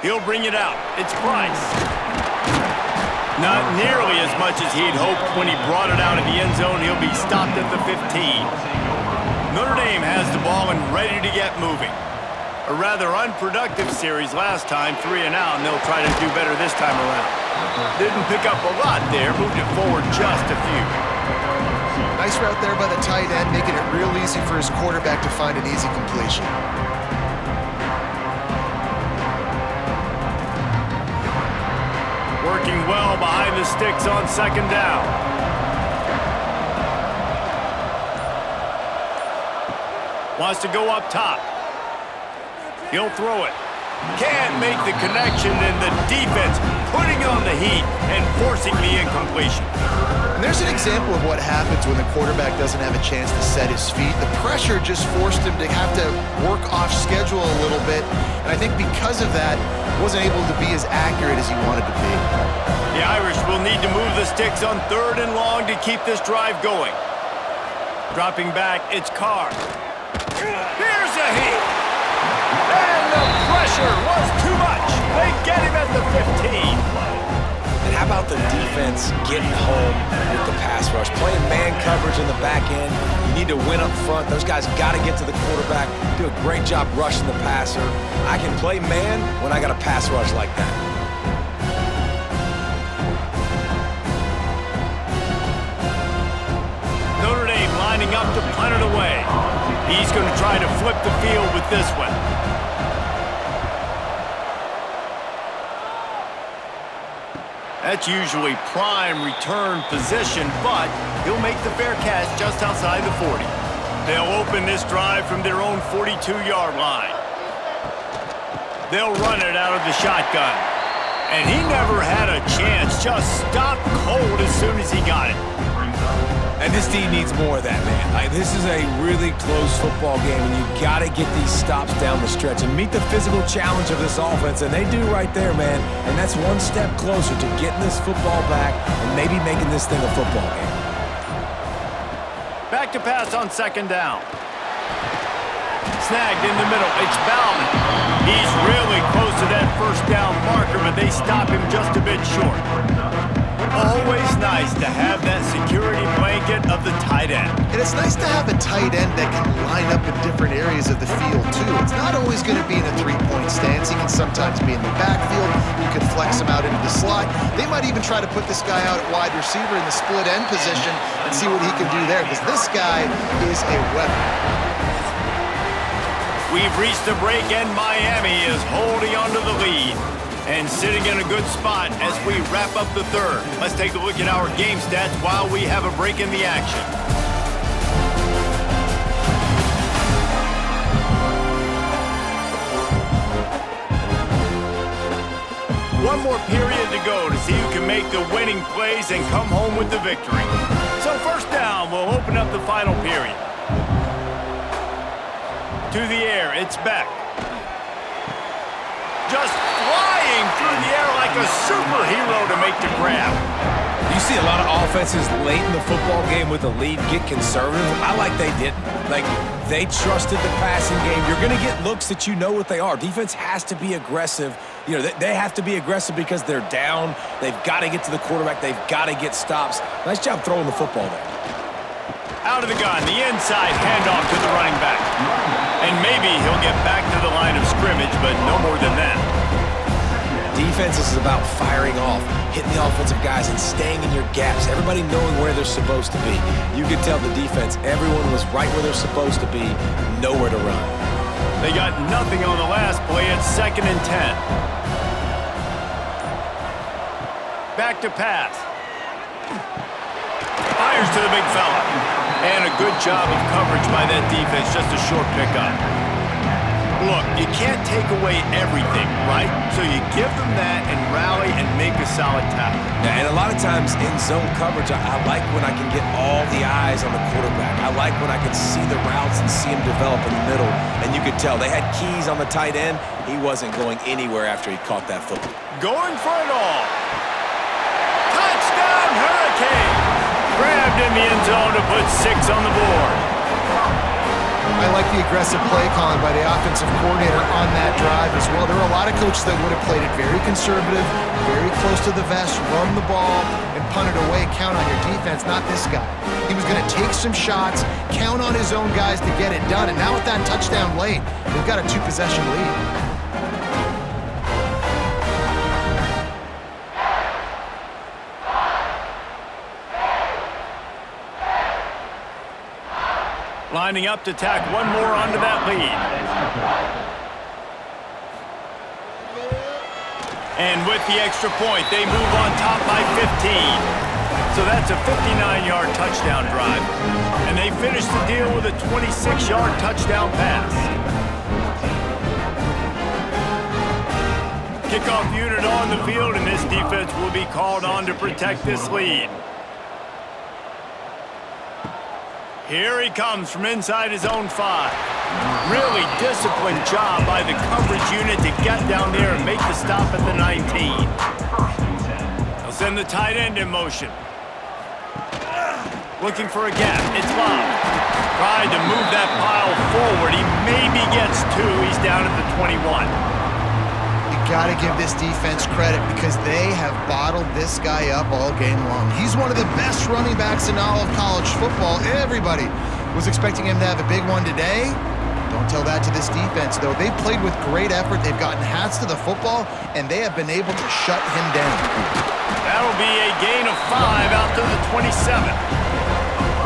He'll bring it out. It's Price. Not nearly as much as he'd hoped when he brought it out of the end zone. He'll be stopped at the 15. Notre Dame has the ball and ready to get moving. A rather unproductive series last time, 3 and out, and they'll try to do better this time around. Didn't pick up a lot there, moved it forward just a few. Nice route there by the tight end, making it real easy for his quarterback to find an easy completion. Working well behind the sticks on second down. Wants to go up top. He'll throw it. Can't make the connection, and the defense putting on the heat and forcing the incompletion. And there's an example of what happens when the quarterback doesn't have a chance to set his feet. The pressure just forced him to have to work off schedule a little bit, and I think because of that, wasn't able to be as accurate as he wanted to be. The Irish will need to move the sticks on 3rd and long to keep this drive going. Dropping back, it's Carr. Here's a hit. And the pressure was too much. They get him at the 15. And how about the defense getting home with the pass rush? Playing man coverage in the back end. You need to win up front. Those guys got to get to the quarterback. Do a great job rushing the passer. I can play man when I got a pass rush like that. Notre Dame lining up to punt it away. He's going to try to flip the field with this one. That's usually prime return position, but he'll make the fair catch just outside the 40. They'll open this drive from their own 42-yard line. They'll run it out of the shotgun. And he never had a chance, just stopped cold as soon as he got it. And this team needs more of that, man. This is a really close football game, and you got to get these stops down the stretch and meet the physical challenge of this offense, and they do right there, man. And that's one step closer to getting this football back and maybe making this thing a football game. Back to pass on second down. Snagged in the middle. It's Bauman. He's really close to that first down marker, but they stop him just a bit short. Always nice to have that security blanket of the tight end. And it's nice to have a tight end that can line up in different areas of the field, too. It's not always going to be in a three-point stance. He can sometimes be in the backfield. You can flex him out into the slot. They might even try to put this guy out at wide receiver in the split end position and see what he can do there, because this guy is a weapon. We've reached the break, and Miami is holding onto the lead and sitting in a good spot as we wrap up the third. Let's take a look at our game stats while we have a break in the action. One more period to go to see who can make the winning plays and come home with the victory. So first down, we'll open up the final period. To the air, it's Beck. Just flying through the air like a superhero to make the grab. You see a lot of offenses late in the football game with the lead get conservative. I like they didn't. Like, they trusted the passing game. You're going to get looks that you know what they are. Defense has to be aggressive. You know, they have to be aggressive because they're down. They've got to get to the quarterback. They've got to get stops. Nice job throwing the football there. Out of the gun, the inside handoff to the running back. And maybe he'll get back to the line of scrimmage, but no more than that. Defense is about firing off, hitting the offensive guys, and staying in your gaps. Everybody knowing where they're supposed to be. You could tell the defense, everyone was right where they're supposed to be, nowhere to run. They got nothing on the last play. It's 2nd and 10. Back to pass. Fires to the big fella. And a good job of coverage by that defense, just a short pickup. Look, you can't take away everything, right? So you give them that and rally and make a solid tackle. Yeah, and a lot of times in zone coverage, I like when I can get all the eyes on the quarterback. I like when I can see the routes and see him develop in the middle. And you could tell they had keys on the tight end. He wasn't going anywhere after he caught that football. Going for it all. Touchdown, Hurricanes! Grabbed in the end zone to put 6 on the board. I like the aggressive play calling by the offensive coordinator on that drive as well. There are a lot of coaches that would have played it very conservative, very close to the vest, run the ball, and punt it away, count on your defense. Not this guy. He was going to take some shots, count on his own guys to get it done, and now with that touchdown late, they've got a 2-possession lead. Lining up to tack one more onto that lead. And with the extra point, they move on top by 15. So that's a 59-yard touchdown drive. And they finish the deal with a 26-yard touchdown pass. Kickoff unit on the field, and this defense will be called on to protect this lead. Here he comes from inside his own 5. Really disciplined job by the coverage unit to get down there and make the stop at the 19. They'll send the tight end in motion. Looking for a gap. It's Bob. Tried to move that pile forward. He maybe gets 2. He's down at the 21. Got to give this defense credit because they have bottled this guy up all game long. He's one of the best running backs in all of college football. Everybody was expecting him to have a big one today. Don't tell that to this defense, though. They've played with great effort. They've gotten hats to the football, and they have been able to shut him down. That'll be a gain of 5 out to the 27.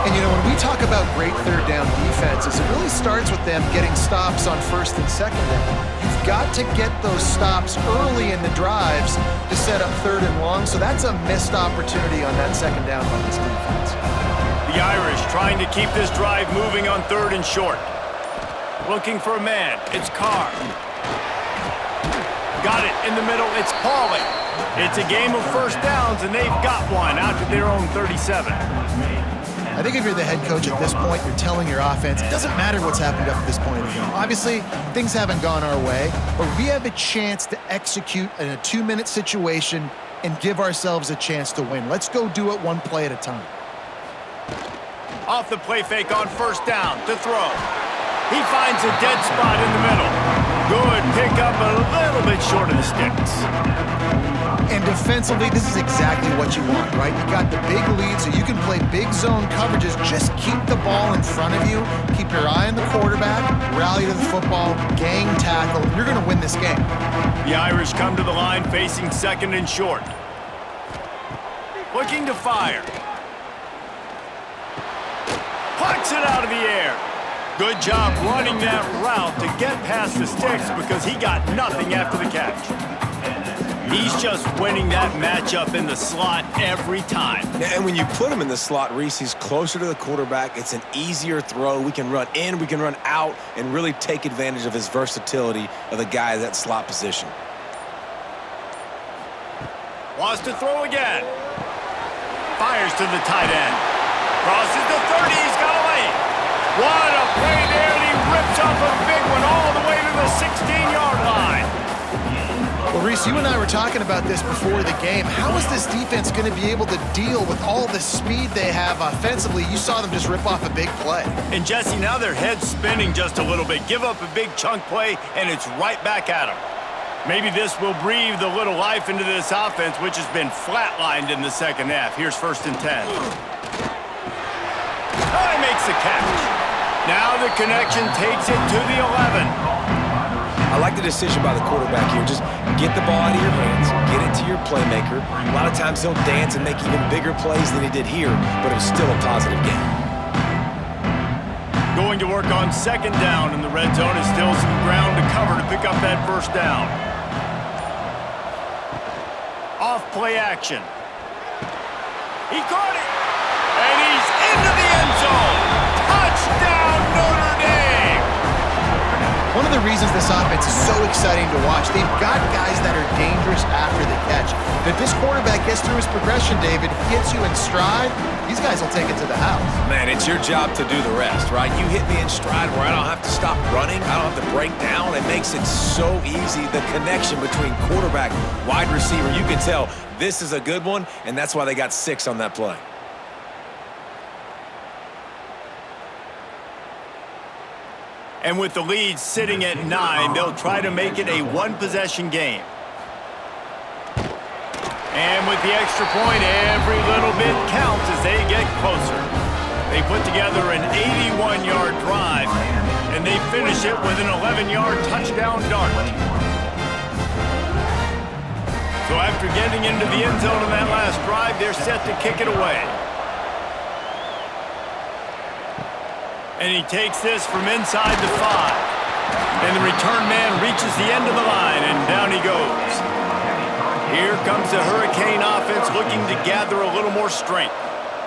And, you know, when we talk about great third down defenses, it really starts with them getting stops on 1st and 2nd down. You've got to get those stops early in the drives to set up 3rd and long, so that's a missed opportunity on that 2nd down by this defense. The Irish trying to keep this drive moving on 3rd and short. Looking for a man. It's Carr. Got it in the middle. It's Pauly. It's a game of first downs, and they've got one out to their own 37. I think if you're the head coach at this point, you're telling your offense, it doesn't matter what's happened up to this point in the game. Obviously, things haven't gone our way, but we have a chance to execute in a 2-minute situation and give ourselves a chance to win. Let's go do it one play at a time. Off the play fake on first down to throw. He finds a dead spot in the middle. Good pickup, a little bit short of the sticks. And defensively, this is exactly what you want, right? You got the big lead, so you can play big zone coverages. Just keep the ball in front of you. Keep your eye on the quarterback. Rally to the football. Gang tackle. You're going to win this game. The Irish come to the line facing second and short. Looking to fire. Plucks it out of the air. Good job running that route to get past the sticks because he got nothing after the catch. He's just winning that matchup in the slot every time. And when you put him in the slot, Reese, he's closer to the quarterback. It's an easier throw. We can run in, we can run out, and really take advantage of his versatility of the guy at that slot position. Wants to throw again. Fires to the tight end. Crosses the 30. He's got a lane. What a play there, and he rips off a big one all the way to the 16-yard line. Well, Reese, you and I were talking about this before the game. How is this defense going to be able to deal with all the speed they have offensively? You saw them just rip off a big play. And, Jesse, now their head's spinning just a little bit. Give up a big chunk play, and it's right back at them. Maybe this will breathe a little life into this offense, which has been flatlined in the second half. Here's 1st and 10. Oh, he makes the catch. Now the connection takes it to the 11. I like the decision by the quarterback here. Just get the ball out of your hands, get it to your playmaker. A lot of times he'll dance and make even bigger plays than he did here, but it was still a positive game. Going to work on 2nd down, and the red zone is still some ground to cover to pick up that 1st down. Off play action. He caught it, and he's into the end zone. Touchdown, Notre Dame! One of the reasons this offense is so exciting to watch, they've got guys that are dangerous after the catch. And if this quarterback gets through his progression, David, hits you in stride, these guys will take it to the house. Man, it's your job to do the rest, right? You hit me in stride where I don't have to stop running. I don't have to break down. It makes it so easy. The connection between quarterback, wide receiver, you can tell this is a good one, and that's why they got 6 on that play. And with the lead sitting at 9, they'll try to make it a one-possession game. And with the extra point, every little bit counts as they get closer. They put together an 81-yard drive, and they finish it with an 11-yard touchdown dart. So after getting into the end zone in that last drive, they're set to kick it away. And he takes this from inside the 5. And the return man reaches the end of the line, and down he goes. Here comes the Hurricane offense looking to gather a little more strength.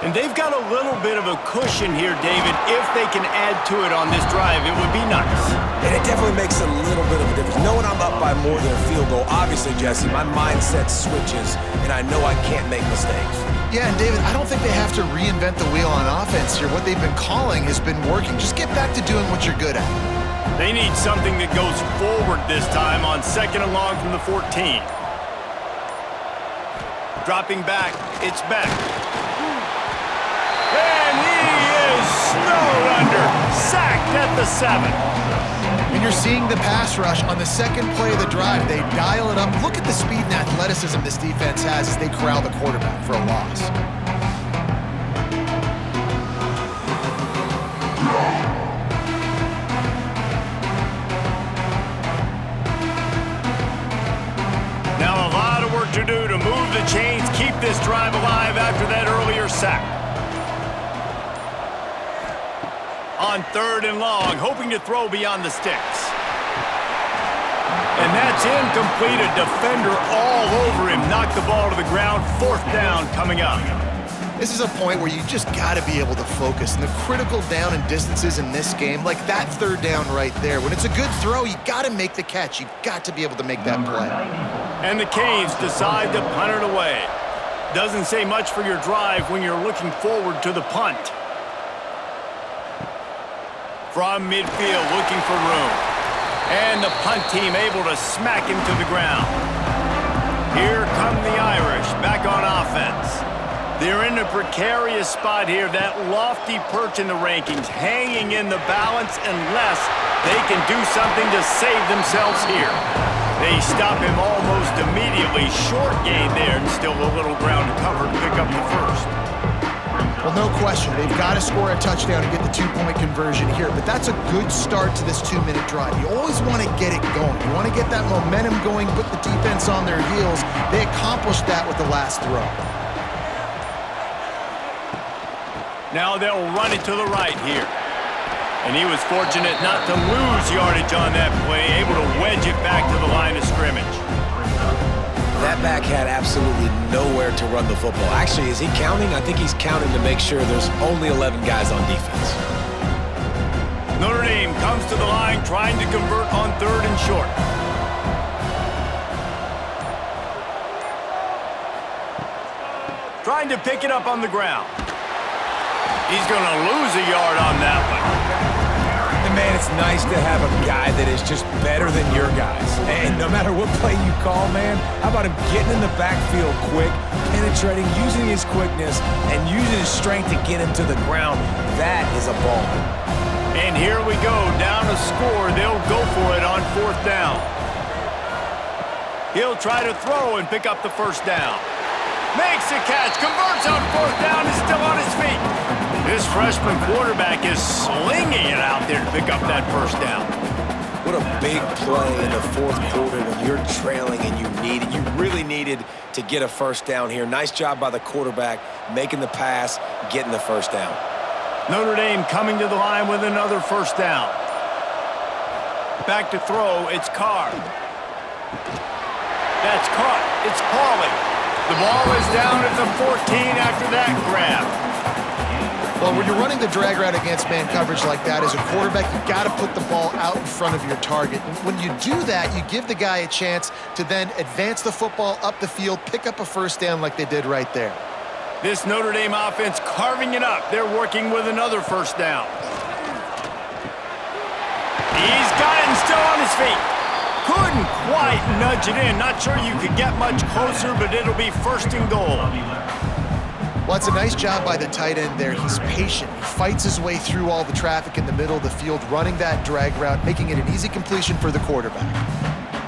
And they've got a little bit of a cushion here, David. If they can add to it on this drive, it would be nice. And it definitely makes a little bit of a difference. Knowing I'm up by more than a field goal, obviously, Jesse, my mindset switches, and I know I can't make mistakes. Yeah, and David, I don't think they have to reinvent the wheel on offense here. What they've been calling has been working. Just get back to doing what you're good at. They need something that goes forward this time on 2nd and long from the 14. Dropping back, it's Beck. And he is snowed under, sacked at the 7. And you're seeing the pass rush on the 2nd play of the drive. They dial it up. Look at the speed and athleticism this defense has as they corral the quarterback for a loss. Now a lot of work to do to move the chains, keep this drive alive after that earlier sack. On 3rd and long, hoping to throw beyond the sticks. And that's incomplete. A defender all over him. Knocked the ball to the ground. 4th down coming up. This is a point where you just got to be able to focus. And the critical down and distances in this game, like that 3rd down right there, when it's a good throw, you got to make the catch. You've got to be able to make that play. And the Canes decide to punt it away. Doesn't say much for your drive when you're looking forward to the punt. from midfield looking for room. And the punt team able to smack him to the ground. Here come the Irish back on offense. They're in a precarious spot here, that lofty perch in the rankings, hanging in the balance unless they can do something to save themselves here. They stop him almost immediately. Short gain there, and still a little ground to cover to pick up the first. Well, no question. They've got to score a touchdown to get the two-point conversion here, but that's a good start to this 2-minute drive. You always want to get it going. You want to get that momentum going, put the defense on their heels. They accomplished that with the last throw. Now they'll run it to the right here. And he was fortunate not to lose yardage on that play, able to wedge it back to the line of scrimmage. That back had absolutely nowhere to run the football. Actually, is he counting? I think he's counting to make sure there's only 11 guys on defense. Notre Dame comes to the line trying to convert on 3rd and short. Trying to pick it up on the ground. He's going to lose a yard on that one. And man, it's nice to have a guy that is just better than your guys. And no matter what play you call, man, how about him getting in the backfield quick, penetrating, using his quickness, and using his strength to get him to the ground. That is a ball. And here we go, down a score. They'll go for it on 4th down. He'll try to throw and pick up the first down. Makes a catch, converts on 4th down, is still on his feet. This freshman quarterback is slinging it out there to pick up that first down. What a big play in the 4th quarter when you're trailing and you really needed to get a first down here. Nice job by the quarterback, making the pass, getting the first down. Notre Dame coming to the line with another first down. Back to throw, it's Carr. That's caught, it's Pauly. The ball is down at the 14 after that grab. Well, when you're running the drag route against man coverage like that, as a quarterback, you've got to put the ball out in front of your target. And when you do that, you give the guy a chance to then advance the football up the field, pick up a first down like they did right there. This Notre Dame offense carving it up. They're working with another first down. He's got it and still on his feet. Couldn't quite nudge it in. Not sure you could get much closer, but it'll be 1st and goal. Well, it's a nice job by the tight end there. He's patient. He fights his way through all the traffic in the middle of the field, running that drag route, making it an easy completion for the quarterback.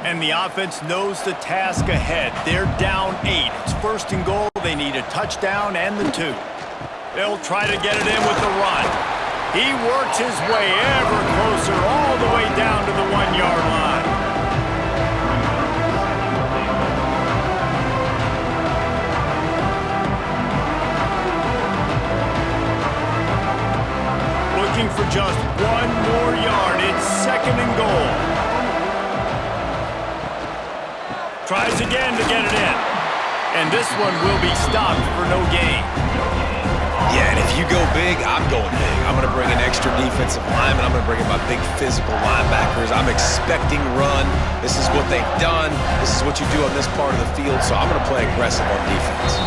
And the offense knows the task ahead. They're down 8. It's 1st and goal. They need a touchdown and the 2. They'll try to get it in with the run. He works his way ever closer all the way down to the 1-yard line. For just 1 more yard. It's 2nd and goal. Tries again to get it in. And this one will be stopped for no gain. Yeah, and if you go big, I'm going big. I'm going to bring an extra defensive lineman. I'm going to bring in my big physical linebackers. I'm expecting run. This is what they've done. This is what you do on this part of the field, so I'm going to play aggressive on defense.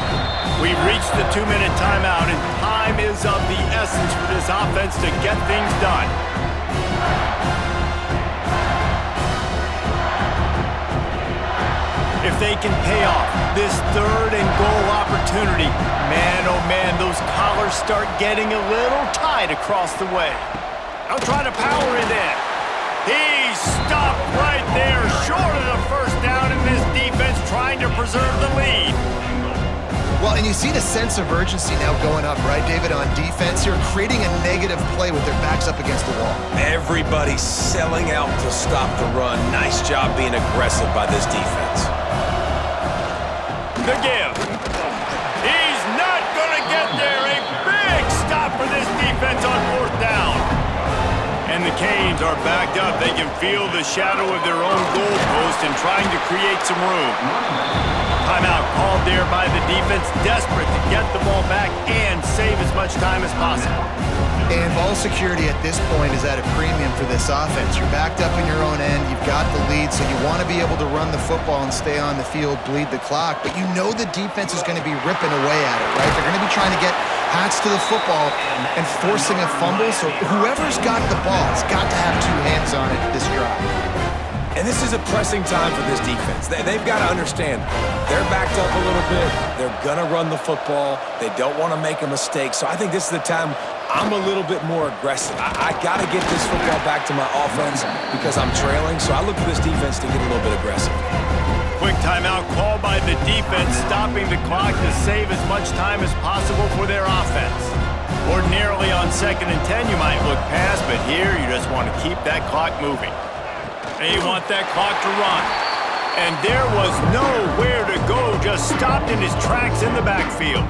We've reached the 2-minute timeout, and time is of the essence for this offense to get things done. If they can pay off this 3rd and goal opportunity, man, oh man, those collars start getting a little tight across the way. I'll try to power it in. He's stopped right there, short of the first down, and this defense trying to preserve the lead. Well, and you see the sense of urgency now going up, right, David, on defense here, creating a negative play with their backs up against the wall. Everybody's selling out to stop the run. Nice job being aggressive by this defense. The give. He's not going to get there. A big stop for this defense on 4th down. And the Canes are backed up. They can feel the shadow of their own goalpost and trying to create some room. Timeout called there by the defense, desperate to get the ball back and save as much time as possible. And ball security at this point is at a premium for this offense. You're backed up in your own end. You've got the lead, so you want to be able to run the football and stay on the field, bleed the clock. But you know the defense is going to be ripping away at it, right? They're going to be trying to get hats to the football and forcing a fumble. So whoever's got the ball has got to have two hands on it this drive. And this is a pressing time for this defense. They've got to understand they're backed up a little bit. They're going to run the football. They don't want to make a mistake. So I think this is the time I'm a little bit more aggressive. I got to get this football back to my offense because I'm trailing. So I look for this defense to get a little bit aggressive. Quick timeout called by the defense, stopping the clock to save as much time as possible for their offense. Ordinarily on 2nd and 10, you might look past, but here you just want to keep that clock moving. They want that clock to run. And there was nowhere to go, just stopped in his tracks in the backfield.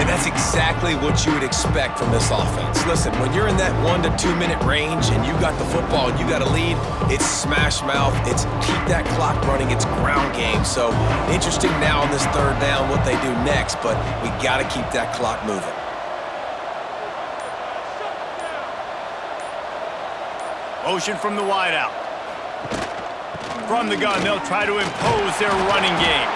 And that's exactly what you would expect from this offense. Listen, when you're in that 1 to 2 minute range and you got the football and you got a lead, it's smash mouth, it's keep that clock running, it's ground game. So interesting now on this 3rd down what they do next, but we got to keep that clock moving. Motion from the wideout. From the gun, they'll try to impose their running game.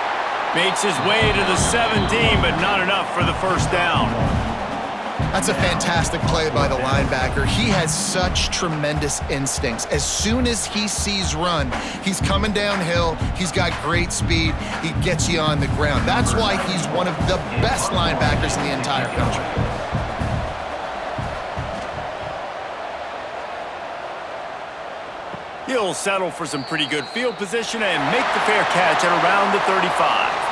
Makes his way to the 17, but not enough for the first down. That's a fantastic play by the linebacker. He has such tremendous instincts. As soon as he sees run, he's coming downhill. He's got great speed. He gets you on the ground. That's why he's one of the best linebackers in the entire country. He'll settle for some pretty good field position and make the fair catch at around the 35.